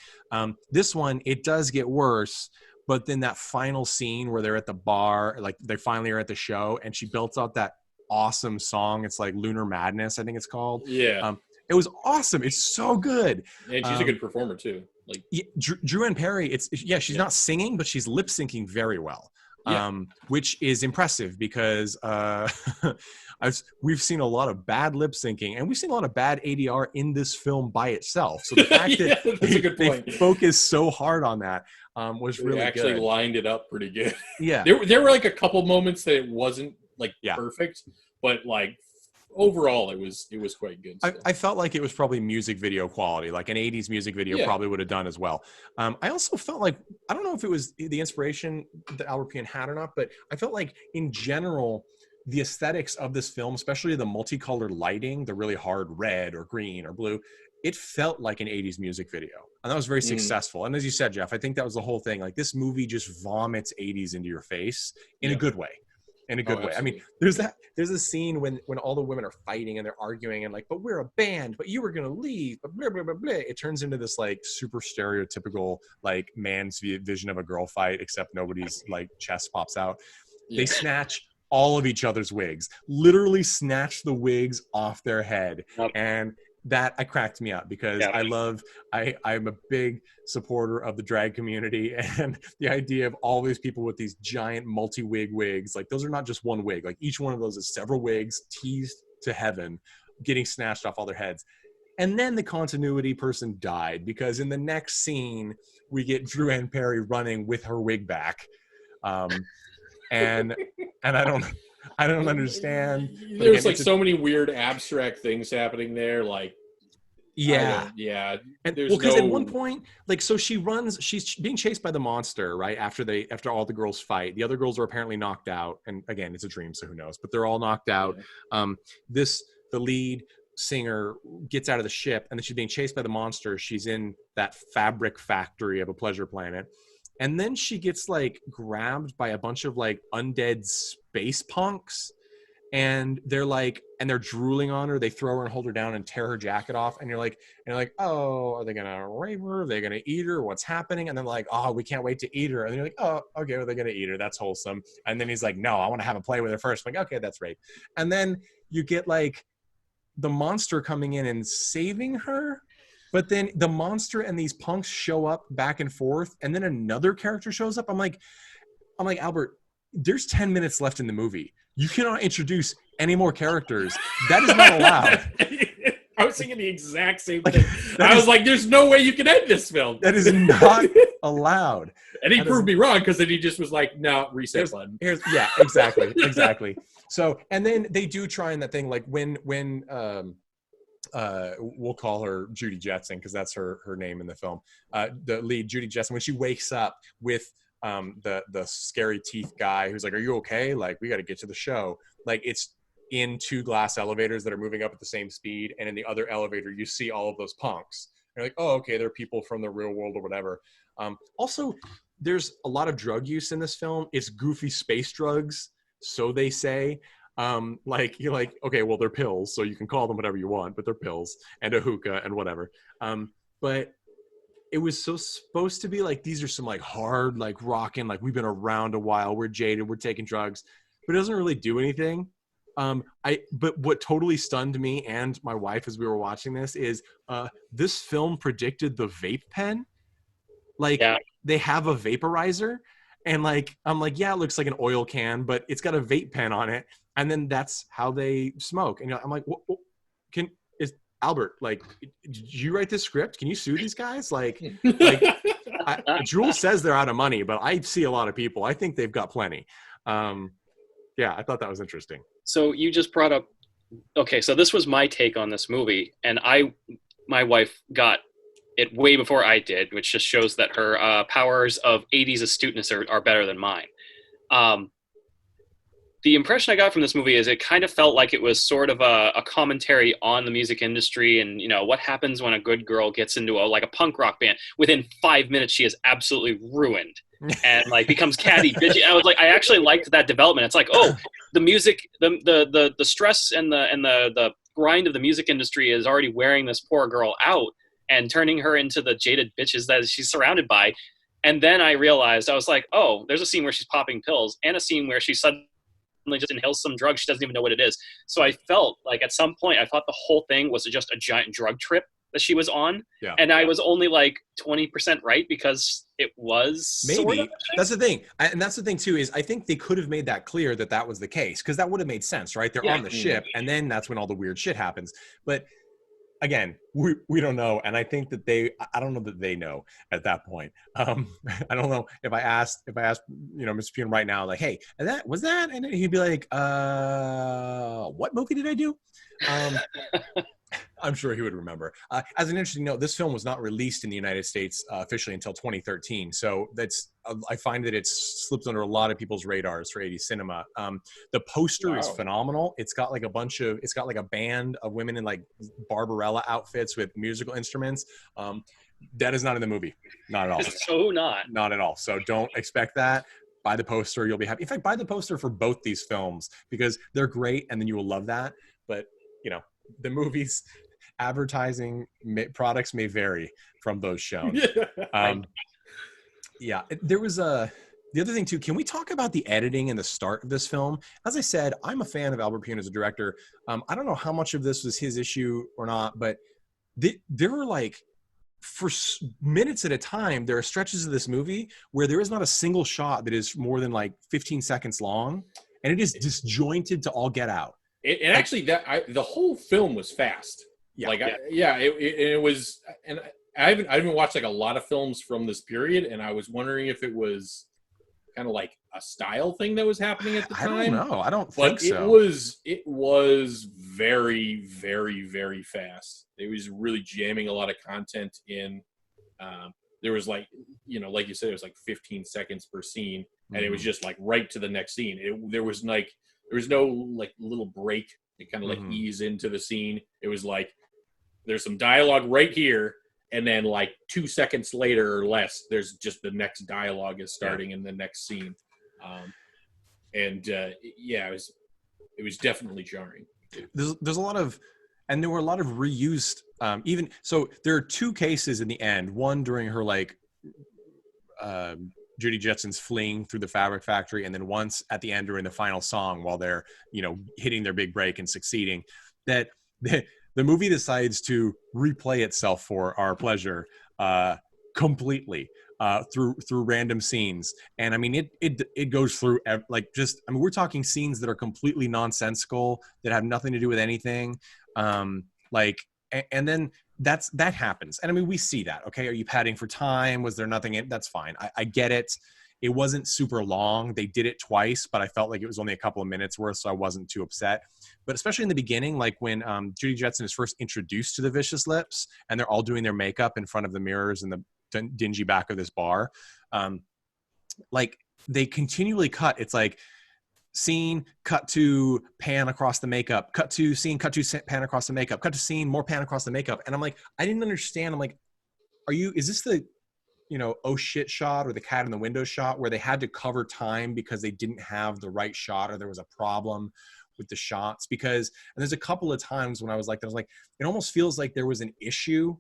Speaker 1: This one, it does get worse, but then that final scene where they're at the bar, like they finally are at the show, and she built up that awesome song. It's like Lunar Madness, I think it's called.
Speaker 4: Yeah.
Speaker 1: It was awesome. It's so good.
Speaker 4: And she's a good performer too. Like,
Speaker 1: yeah, Drew Ann Perry, she's not singing, but she's lip syncing very well. Which is impressive, because we've seen a lot of bad lip syncing, and we've seen a lot of bad ADR in this film by itself. So the fact that they focused so hard on that was really good.
Speaker 4: They actually lined it up pretty good.
Speaker 1: Yeah.
Speaker 4: There were like a couple moments that it wasn't like perfect, but like overall it was quite good.
Speaker 1: I felt like it was probably music video quality, like an 80s music video probably would have done as well. I also felt like, I don't know if it was the inspiration that Albert Pyun had or not, but I felt like in general, the aesthetics of this film, especially the multicolored lighting, the really hard red or green or blue, it felt like an 80s music video. And that was very successful. And as you said, Jeff, I think that was the whole thing. Like, this movie just vomits 80s into your face in a good way. In a good way. I mean, there's a scene when all the women are fighting and they're arguing and like, but we're a band, but you were gonna leave, but blah blah blah blah. It turns into this like super stereotypical like man's vision of a girl fight, except nobody's like chest pops out. They snatch all of each other's wigs, literally snatch the wigs off their head. And that cracked me up, because I'm a big supporter of the drag community, and the idea of all these people with these giant multi-wig wigs, like, those are not just one wig, like each one of those is several wigs teased to heaven, getting snatched off all their heads. And then the continuity person died, because in the next scene we get Drew Ann Perry running with her wig back, and I don't understand.
Speaker 4: There's like so many weird abstract things happening there. Like,
Speaker 1: and
Speaker 4: there's
Speaker 1: because at one point, like, so she's being chased by the monster, right? After all the girls fight, the other girls are apparently knocked out. And again, it's a dream, so who knows, but they're all knocked out. The lead singer gets out of the ship, and then she's being chased by the monster. She's in that fabric factory of a pleasure planet. And then she gets like grabbed by a bunch of like undead space punks, and they're drooling on her. They throw her and hold her down and tear her jacket off. And you're like, oh, are they gonna rape her? Are they gonna eat her? What's happening? And then like, oh, we can't wait to eat her. And you're like, oh, okay, well, they're gonna eat her. That's wholesome. And then he's like, no, I want to have a play with her first. I'm like, okay, that's rape. And then you get like the monster coming in and saving her. But then the monster and these punks show up back and forth, and then another character shows up. I'm like, Albert, there's 10 minutes left in the movie. You cannot introduce any more characters. That is not allowed.
Speaker 4: I was thinking the exact same thing. I was like, there's no way you can end this film.
Speaker 1: That is not allowed.
Speaker 4: And he proved me wrong, because then he just was like, no, reset button.
Speaker 1: Yeah, exactly. So, and then they do try in that thing, like when we'll call her Judy Jetson, because that's her name in the film. The lead, Judy Jetson, when she wakes up with the scary teeth guy who's like, are you okay? Like, we got to get to the show. Like, it's in 2 glass elevators that are moving up at the same speed, and in the other elevator you see all of those punks. And you're like, oh, okay, they're people from the real world or whatever. Also, there's a lot of drug use in this film. It's goofy space drugs, so they say. Like, you're like, okay, well, they're pills, so you can call them whatever you want, but they're pills and a hookah and whatever. But it was so supposed to be like, these are some like hard, like rocking, like we've been around a while, we're jaded, we're taking drugs, but it doesn't really do anything. But what totally stunned me and my wife as we were watching this is this film predicted the vape pen. Like they have a vaporizer, and like I'm like, yeah, it looks like an oil can, but it's got a vape pen on it, and then that's how they smoke. And I'm like, what is Albert? Like, did you write this script? Can you sue these guys? Jules says they're out of money, but I see a lot of people. I think they've got plenty. Yeah, I thought that was interesting.
Speaker 3: So you just brought up, okay, so this was my take on this movie, and my wife got it way before I did, which just shows that her powers of 80s astuteness are better than mine. The impression I got from this movie is it kind of felt like it was sort of a commentary on the music industry and, you know, what happens when a good girl gets into a punk rock band. Within 5 minutes, she is absolutely ruined and like becomes catty bitchy. I was like, I actually liked that development. It's like, oh, the music, the stress and the grind of the music industry is already wearing this poor girl out and turning her into the jaded bitches that she's surrounded by. And then I realized, I was like, oh, there's a scene where she's popping pills and a scene where she suddenly just inhales some drug she doesn't even know what it is. So I felt like at some point I thought the whole thing was just a giant drug trip that she was on. Yeah. And I was only like 20% right because it was
Speaker 1: maybe
Speaker 3: sort of
Speaker 1: that's the thing. And that's the thing too, is I think they could have made that clear that was the case, because that would have made sense, right? They're on the ship and then that's when all the weird shit happens. But again, we don't know, and I think that I don't know that they know at that point. I don't know if I asked Mr. Pyun right now, like, hey, that was that, and he'd be like, what movie did I do? I'm sure he would remember. As an interesting note, this film was not released in the United States officially until 2013. So I find that it's slipped under a lot of people's radars for 80s cinema. The poster is phenomenal. It's got like a band of women in like Barbarella outfits with musical instruments. That is not in the movie. Not at all.
Speaker 3: So
Speaker 1: not at all. So don't expect that. Buy the poster. You'll be happy. In fact, buy the poster for both these films because they're great and then you will love that. But, you know, the movies, advertising products may vary from those shown. Yeah, there was the other thing too. Can we talk about the editing and the start of this film? As I said, I'm a fan of Albert Pyun as a director. I don't know how much of this was his issue or not, but there were like, for minutes at a time, there are stretches of this movie where there is not a single shot that is more than like 15 seconds long, and it is disjointed to all get out.
Speaker 4: And actually, the whole film was fast. Yeah, it was. And I haven't watched like a lot of films from this period, and I was wondering if it was kind of like a style thing that was happening at the time.
Speaker 1: I don't know. I don't think so.
Speaker 4: It was very, very, very fast. It was really jamming a lot of content in. There was like, you know, like you said, it was like 15 seconds per scene, and it was just like right to the next scene. There was no like little break to kind of like ease into the scene. It was like there's some dialogue right here, and then like 2 seconds later or less, there's just the next dialogue is starting in the next scene. It was definitely jarring.
Speaker 1: There's a lot of, and there were a lot of reused. Even so, there are two cases in the end. One during her like. Judy Jetson's fleeing through the fabric factory, and then once at the end during the final song while they're, you know, hitting their big break and succeeding, that the movie decides to replay itself for our pleasure completely through random scenes. And I mean, it goes through like just, I mean, we're talking scenes that are completely nonsensical, that have nothing to do with anything. And then that happens. And I mean, we see that. Okay. Are you padding for time? Was there nothing in? That's fine. I get it. It wasn't super long. They did it twice, but I felt like it was only a couple of minutes worth, so I wasn't too upset. But especially in the beginning, like when Judy Jetson is first introduced to the Vicious Lips and they're all doing their makeup in front of the mirrors in the dingy back of this bar, like they continually cut. It's like, scene, cut to pan across the makeup, cut to scene, cut to pan across the makeup, cut to scene, more pan across the makeup. And I'm like, I didn't understand. I'm like, is this the, you know, oh shit shot or the cat in the window shot where they had to cover time because they didn't have the right shot or there was a problem with the shots? Because, and there's a couple of times when I was like, it almost feels like there was an issue.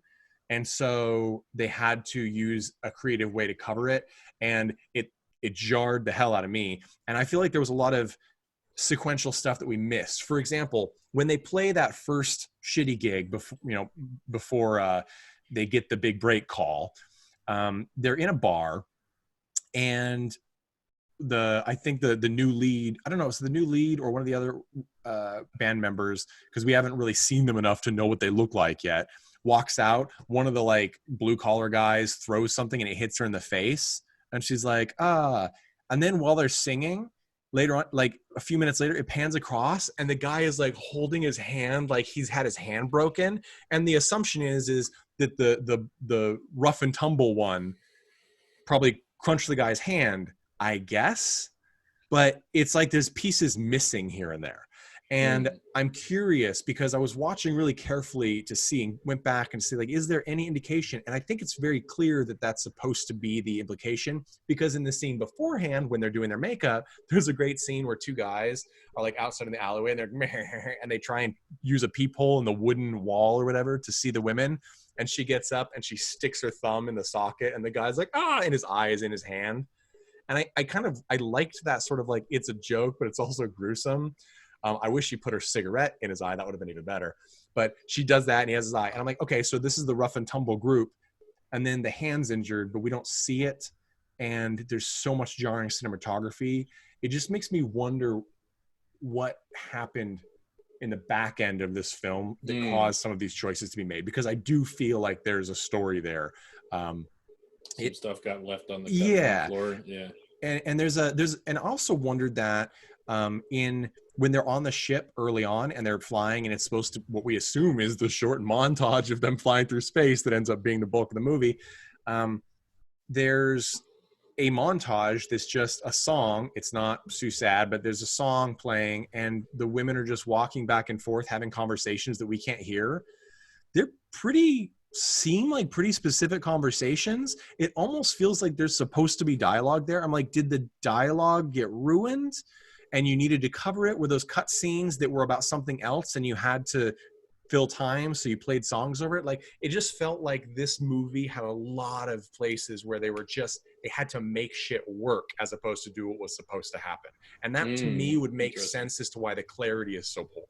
Speaker 1: And so they had to use a creative way to cover it. And it jarred the hell out of me. And I feel like there was a lot of sequential stuff that we missed. For example, when they play that first shitty gig before they get the big break call, they're in a bar, and I think the new lead, I don't know, it's the new lead or one of the other band members, because we haven't really seen them enough to know what they look like yet, walks out. One of the like blue collar guys throws something and it hits her in the face, and she's like, and then while they're singing later on, like a few minutes later, it pans across and the guy is like holding his hand like he's had his hand broken, and the assumption is that the rough and tumble one probably crunched the guy's hand, I guess, but it's like there's pieces missing here and there. And I'm curious because I was watching really carefully to see and went back and see, like, is there any indication? And I think it's very clear that that's supposed to be the implication, because in the scene beforehand, when they're doing their makeup, there's a great scene where two guys are like outside in the alleyway and they're and they try and use a peephole in the wooden wall or whatever to see the women. And she gets up and she sticks her thumb in the socket and the guy's like, and his eye is in his hand. And I liked that sort of like, it's a joke, but it's also gruesome. I wish she put her cigarette in his eye. That would have been even better. But she does that and he has his eye. And I'm like, okay, so this is the rough and tumble group. And then the hand's injured, but we don't see it. And there's so much jarring cinematography. It just makes me wonder what happened in the back end of this film that caused some of these choices to be made. Because I do feel like there's a story there.
Speaker 4: Some stuff got left on the floor. Yeah.
Speaker 1: And and I also wondered that when they're on the ship early on and they're flying, and it's supposed to, what we assume is the short montage of them flying through space that ends up being the bulk of the movie. There's a montage that's just a song. It's not too sad, but there's a song playing and the women are just walking back and forth having conversations that we can't hear. They're seem like pretty specific conversations. It almost feels like there's supposed to be dialogue there. I'm like, did the dialogue get ruined and you needed to cover it? Were those cut scenes that were about something else and you had to fill time, so you played songs over it? Like, it just felt like this movie had a lot of places where they had to make shit work as opposed to do what was supposed to happen. And that to me would make sense as to why the clarity is so poor.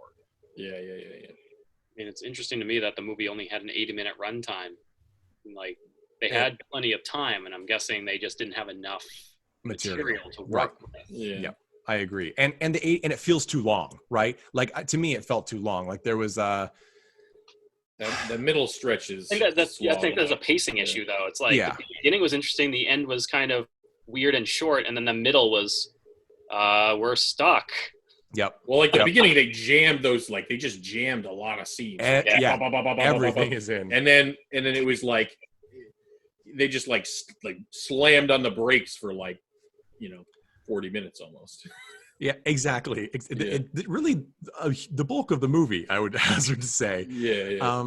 Speaker 4: Yeah.
Speaker 3: I mean, it's interesting to me that the movie only had an 80-minute runtime. Like, they had plenty of time, and I'm guessing they just didn't have enough material to work with.
Speaker 1: Yeah, I agree. And it feels too long, right? Like, to me, it felt too long. Like there was the
Speaker 4: middle stretches.
Speaker 3: I think there's a pacing issue, though. It's like the beginning was interesting, the end was kind of weird and short, and then the middle was we're stuck.
Speaker 1: Yep.
Speaker 4: Well, like the beginning, they jammed those, like they just jammed a lot of scenes.
Speaker 1: Everything is in.
Speaker 4: And then it was like they just like slammed on the brakes for 40 minutes almost.
Speaker 1: Yeah, exactly. It really the bulk of the movie, I would hazard to say.
Speaker 4: Yeah.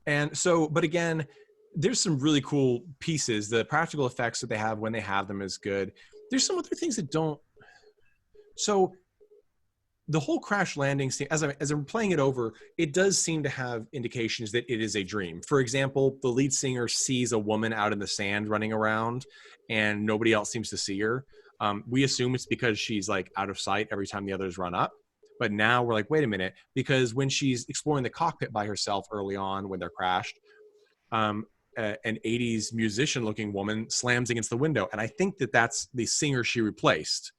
Speaker 1: And so, but again, there's some really cool pieces. The practical effects that they have when they have them is good. There's some other things that don't. So the whole crash landing scene, as I'm playing it over, it does seem to have indications that it is a dream. For example, the lead singer sees a woman out in the sand running around and nobody else seems to see her. We assume it's because she's like out of sight every time the others run up. But now we're like, wait a minute, because when she's exploring the cockpit by herself early on when they're crashed, an 80s musician looking woman slams against the window. And I think that's the singer she replaced,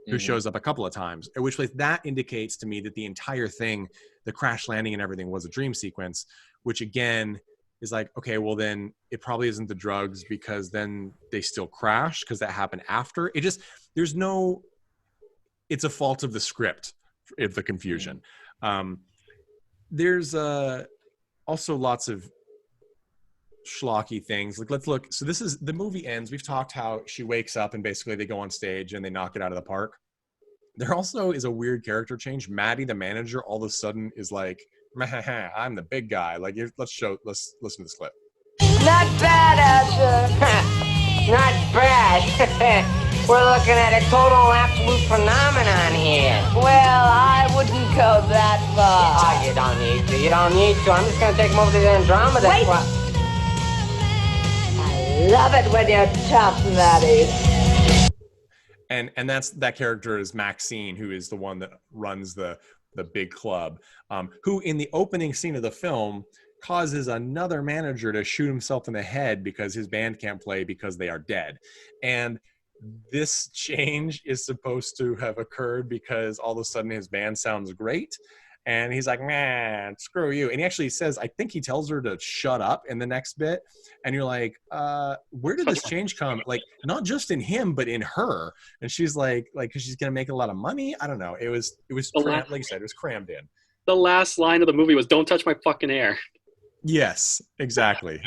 Speaker 1: who shows up a couple of times, at which place that indicates to me that the entire thing, the crash landing and everything, was a dream sequence, which again is like, okay, well then it probably isn't the drugs, because then they still crash because that happened after. It's a fault of the script, if the confusion. There's also lots of schlocky things. Like, let's look. So this is, the movie ends. We've talked how she wakes up and basically they go on stage and they knock it out of the park. There also is a weird character change. Maddie, the manager, all of a sudden is like, I'm the big guy. Like, let's listen to this clip.
Speaker 9: Not bad, Asher. Not bad. We're looking at a total absolute phenomenon here.
Speaker 7: Well, I wouldn't go that far.
Speaker 9: Oh, you don't need to. You don't need to. I'm just going to take him over to the Andromeda.
Speaker 7: Wait. I love it when you're tough, Maddie.
Speaker 1: and that character is Maxine, who is the one that runs the big club, who in the opening scene of the film causes another manager to shoot himself in the head because his band can't play because they are dead. And this change is supposed to have occurred because all of a sudden his band sounds great. And he's like, man, screw you. And he actually says, I think he tells her to shut up in the next bit. And you're like, where did this change come? Like, not just in him, but in her. And she's like, because she's going to make a lot of money. I don't know. It was like you said, it was crammed in.
Speaker 3: The last line of the movie was, don't touch my fucking hair.
Speaker 1: Yes, exactly.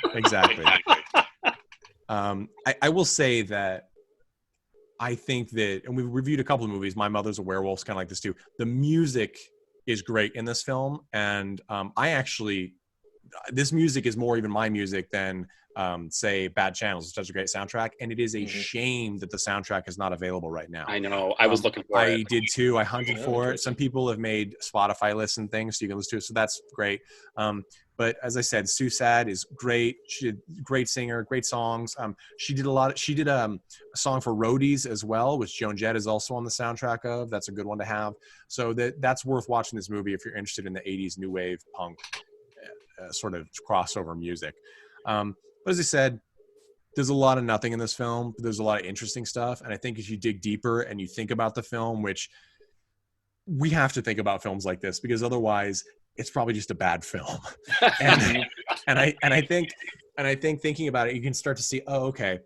Speaker 1: I will say that I think that, and we've reviewed a couple of movies, My Mother's a Werewolf, kind of like this too. The music is great in this film, and this music is more even my music than say Bad Channels. It's such a great soundtrack, and it is a shame that the soundtrack is not available right now.
Speaker 3: I know. I was looking for it.
Speaker 1: I did too. I hunted for it. Some people have made Spotify lists and things so you can listen to it, so that's great. But as I said, Sue Sad is great. She's a great singer, great songs. She did a song for Roadies as well, which Joan Jett is also on the soundtrack of. That's a good one to have. So that's worth watching this movie if you're interested in the 80s new wave punk sort of crossover music. But as I said, there's a lot of nothing in this film. There's a lot of interesting stuff. And I think if you dig deeper and you think about the film, which we have to think about films like this because otherwise it's probably just a bad film. and I think thinking about it, you can start to see, oh, okay,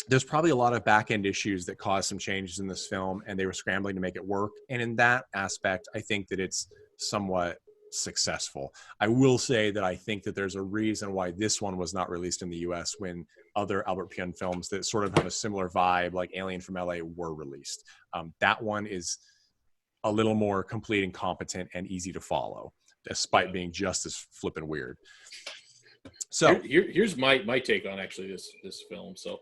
Speaker 1: there's probably a lot of back end issues that caused some changes in this film and they were scrambling to make it work. And in that aspect, I think that it's somewhat successful. I will say that I think that there's a reason why this one was not released in the US when other Albert Pyun films that sort of have a similar vibe, like Alien from LA, were released. That one is a little more complete and competent and easy to follow, despite being just as flippin' weird. So
Speaker 4: here's my take on actually this film. So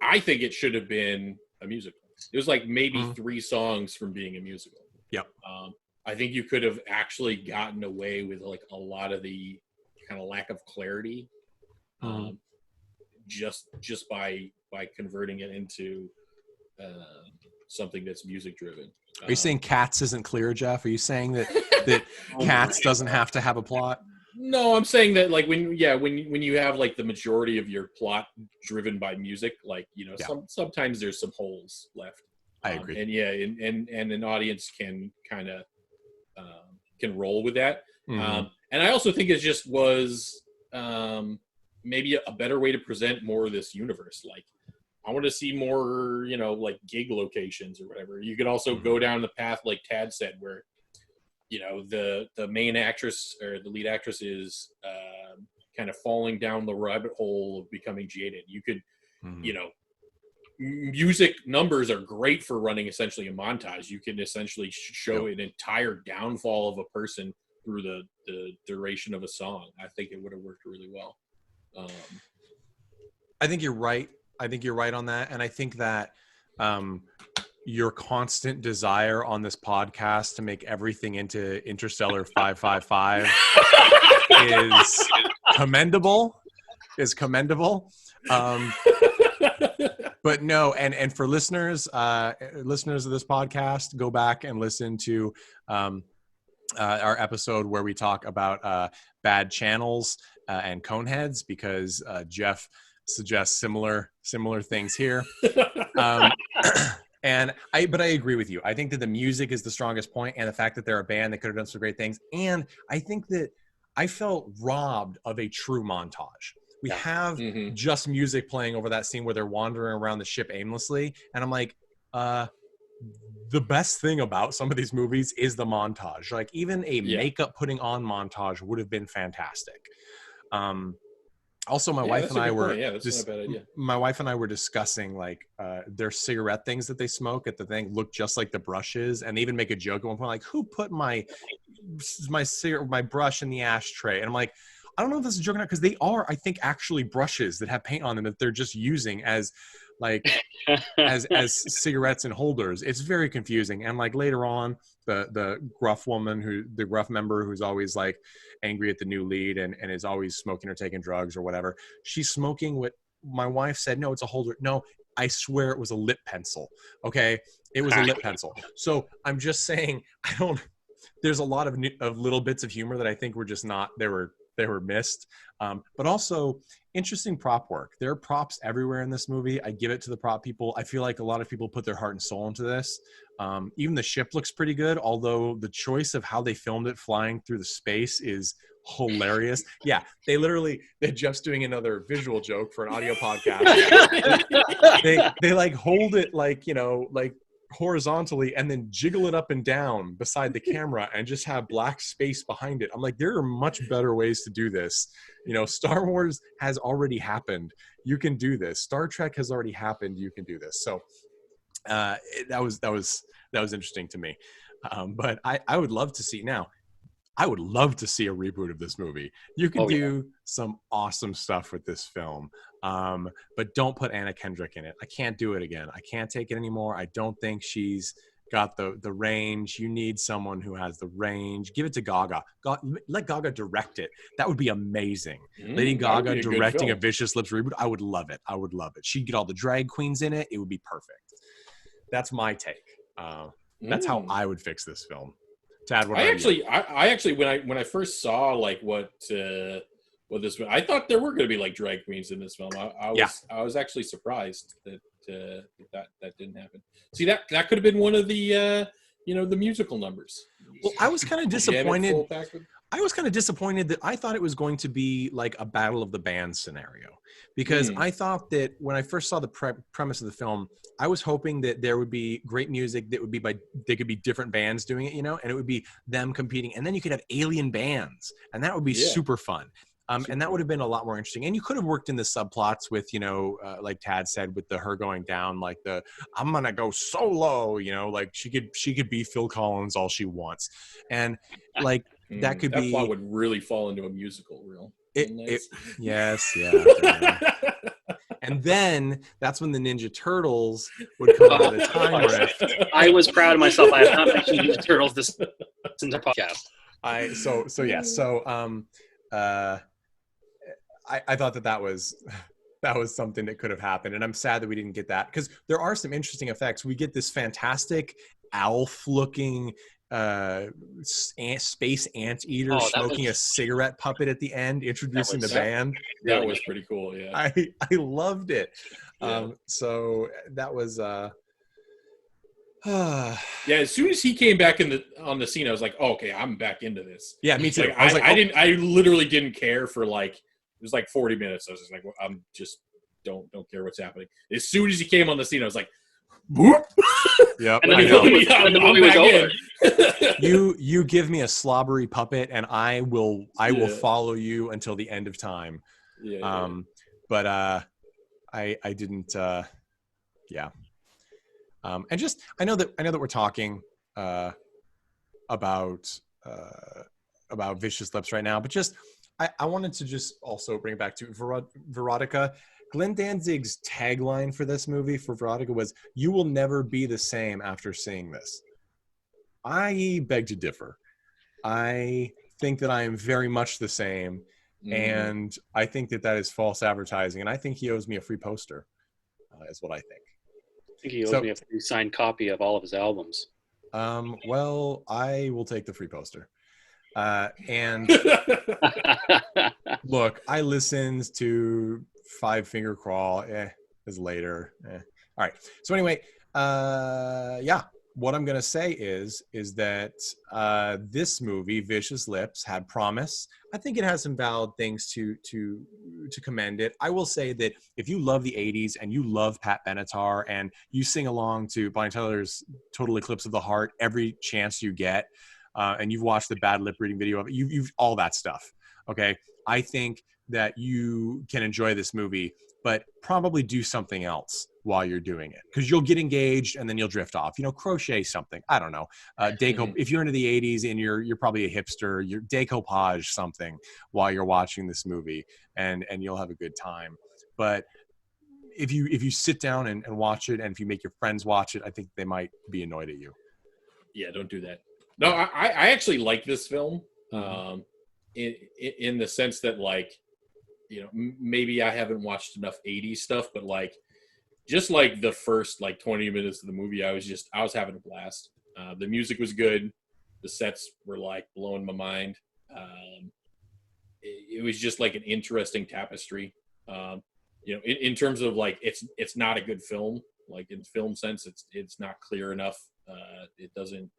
Speaker 4: I think it should have been a musical. It was like maybe 3 songs from being a musical.
Speaker 1: Yep.
Speaker 4: I think you could have actually gotten away with like a lot of the kind of lack of clarity, just by converting it into something that's music driven.
Speaker 1: Are you saying Cats isn't clear, Jeff? Are you saying that Cats doesn't have to have a plot?
Speaker 4: No, I'm saying that like when you have like the majority of your plot driven by music, like sometimes there's some holes left.
Speaker 1: I agree.
Speaker 4: And an audience can kind of can roll with that. And I also think it just was maybe a better way to present more of this universe. Like, I want to see more, like gig locations or whatever. You could also go down the path, like Tad said, where, the main actress or the lead actress is kind of falling down the rabbit hole of becoming jaded. You could, music numbers are great for running essentially a montage. You can essentially show an entire downfall of a person through the duration of a song. I think it would have worked really well.
Speaker 1: I think you're right. I think you're right on that. And I think that your constant desire on this podcast to make everything into Interstellar 555 is commendable. But no, and for listeners of this podcast, go back and listen to our episode where we talk about bad channels and coneheads, because Jeff suggests similar things here. But I agree with you. I think that the music is the strongest point, and the fact that they're a band that could have done some great things. And I think that I felt robbed of a true montage. We have just music playing over that scene where they're wandering around the ship aimlessly. And I'm like, the best thing about some of these movies is the montage. Like, even a makeup putting on montage would have been fantastic. Also, my wife and I were just, my wife and I were discussing like their cigarette things that they smoke at the thing look just like the brushes, and they even make a joke at one point like, "Who put my brush in the ashtray?" And I'm like, I don't know if this is a joke or not, because they are, I think, actually brushes that have paint on them that they're just using as like as cigarettes and holders. It's very confusing. And like later on, the gruff woman, the gruff member who's always like angry at the new lead and is always smoking or taking drugs or whatever, she's smoking what my wife said, no, it's a holder. No, I swear it was a lip pencil. Okay. It was a lip pencil. So I'm just saying, there's a lot of little bits of humor that I think were just not, they were missed. But also interesting prop work. There are props everywhere in this movie. I give it to the prop people. I feel like a lot of people put their heart and soul into this. Even the ship looks pretty good, although the choice of how they filmed it flying through the space is hilarious. Yeah, they're just doing another visual joke for an audio podcast. they like hold it like, you know, like horizontally and then jiggle it up and down beside the camera and just have black space behind it. I'm like, there are much better ways to do this. You know, Star Wars has already happened. You can do this. Star Trek has already happened. You can do this. So that was interesting to me. But I would love to see now. I would love to see a reboot of this movie. You can do some awesome stuff with this film, but don't put Anna Kendrick in it. I can't do it again. I can't take it anymore. I don't think she's got the range. You need someone who has the range. Give it to Gaga. Let Gaga direct it. That would be amazing. Lady Gaga directing a Vicious Lips reboot. I would love it. I would love it. She'd get all the drag queens in it. It would be perfect. That's my take. That's how I would fix this film. Tad, what
Speaker 4: I actually when I first saw like what this, I thought there were going to be like drag queens in this film. I was actually surprised that that didn't happen. See, that could have been one of the the musical numbers.
Speaker 1: Well, I was kind of disappointed. I was kind of disappointed that I thought it was going to be like a battle of the bands scenario, because I thought that when I first saw the premise of the film, I was hoping that there would be great music that would be they could be different bands doing it, you know, and it would be them competing, and then you could have alien bands, and that would be super fun. And that would have been a lot more interesting. And you could have worked in the subplots with, you know, like Tad said, with her going down, like I'm gonna go solo, you know, like she could be Phil Collins all she wants, and like that could be.
Speaker 4: That plot would really fall into a musical, real.
Speaker 1: Yes, yeah. And then that's when the Ninja Turtles would come out of the time rift.
Speaker 3: I was proud of myself. I have not mentioned Ninja Turtles this entire podcast.
Speaker 1: I thought that was something that could have happened, and I'm sad that we didn't get that, because there are some interesting effects. We get this fantastic Alf-looking space anteater smoking a cigarette puppet at the end, introducing the band.
Speaker 4: That was pretty cool. Yeah,
Speaker 1: I loved it. So that was
Speaker 4: as soon as he came back on the scene, I was like, oh, okay, I'm back into this.
Speaker 1: Yeah, me too.
Speaker 4: Like, I literally didn't care for like, it was like 40 minutes. I was just like, well, I'm just don't care what's happening. As soon as he came on the scene, I was like, whoop.
Speaker 1: Yep.
Speaker 3: And then the movie was over.
Speaker 1: You give me a slobbery puppet, and I will follow you until the end of time. But I didn't. And just I know that we're talking about Vicious Lips right now, but just I wanted to just also bring it back to Verotika. Glenn Danzig's tagline for this movie for Verotika was, "You will never be the same after seeing this." I beg to differ. I think that I am very much the same, and I think that is false advertising, and I think he owes me a free poster, is what I think.
Speaker 3: I think he owes me a free signed copy of all of his albums.
Speaker 1: Well, I will take the free poster. And look, I listened to Five Finger Crawl. Is later. All right. So anyway, what I'm gonna say is that this movie, Vicious Lips, had promise. I think it has some valid things to commend it. I will say that if you love the 80s and you love Pat Benatar and you sing along to Bonnie Tyler's Total Eclipse of the Heart every chance you get, and you've watched the bad lip reading video of it, you've all that stuff. Okay, I think that you can enjoy this movie, but probably do something else while you're doing it, because you'll get engaged and then you'll drift off. You know, crochet something. I don't know. If you're into the 80s and you're probably a hipster, you're decoupage something while you're watching this movie, and you'll have a good time. But if you sit down and watch it, and if you make your friends watch it, I think they might be annoyed at you.
Speaker 4: Yeah, don't do that. No, I actually like this film, in the sense that, like, you know, maybe I haven't watched enough 80s stuff, but like, just like the first like 20 minutes of the movie, I was having a blast. The music was good. The sets were like blowing my mind. It was just like an interesting tapestry. You know, in terms of like, it's not a good film. Like in film sense, it's not clear enough. It doesn't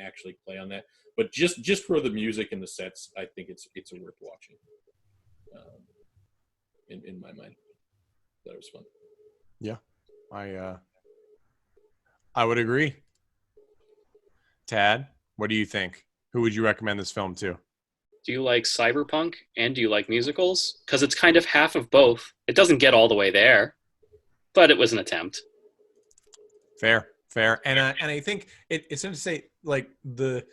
Speaker 4: actually play on that. But just for the music and the sets, I think it's worth watching. In my mind, that was fun.
Speaker 1: Yeah, I would agree. Tad, what do you think? Who would you recommend this film to?
Speaker 3: Do you like cyberpunk and do you like musicals? Because it's kind of half of both. It doesn't get all the way there, but it was an attempt.
Speaker 1: Fair. And I think it's interesting to say, like, the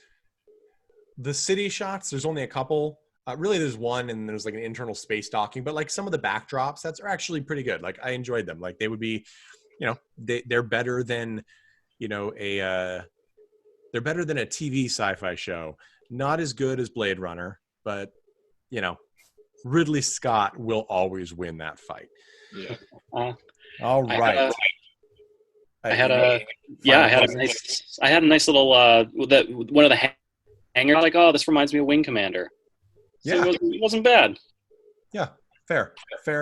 Speaker 1: city shots, there's only a couple. Really, there's one, and there's like an internal space docking. But like some of the backdrops, that's are actually pretty good. Like I enjoyed them. Like they would be, you know, they're better than, you know, they're better than a TV sci-fi show. Not as good as Blade Runner, but you know, Ridley Scott will always win that fight.
Speaker 4: Yeah.
Speaker 1: All right.
Speaker 3: I had a nice little one of the hangers. Like, oh, this reminds me of Wing Commander. So
Speaker 1: Yeah,
Speaker 3: it wasn't bad.
Speaker 1: yeah, fair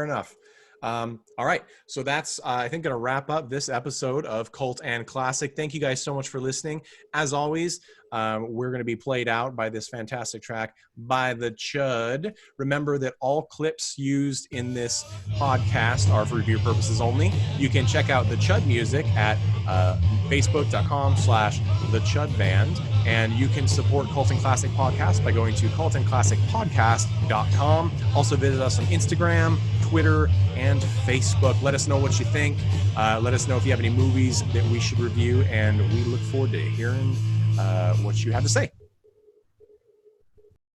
Speaker 1: enough. All right, so that's I think going to wrap up this episode of Cult and Classic. Thank you guys so much for listening. As always, we're going to be played out by this fantastic track by The Chud. Remember that all clips used in this podcast are for review purposes only. You can check out The Chud music at facebook.com/thechudband, and you can support Cult and Classic Podcast by going to cultandclassicpodcast.com. Also visit us on Instagram, Twitter, and Facebook. Let us know what you think. Let us know if you have any movies that we should review, and we look forward to hearing what you have to say.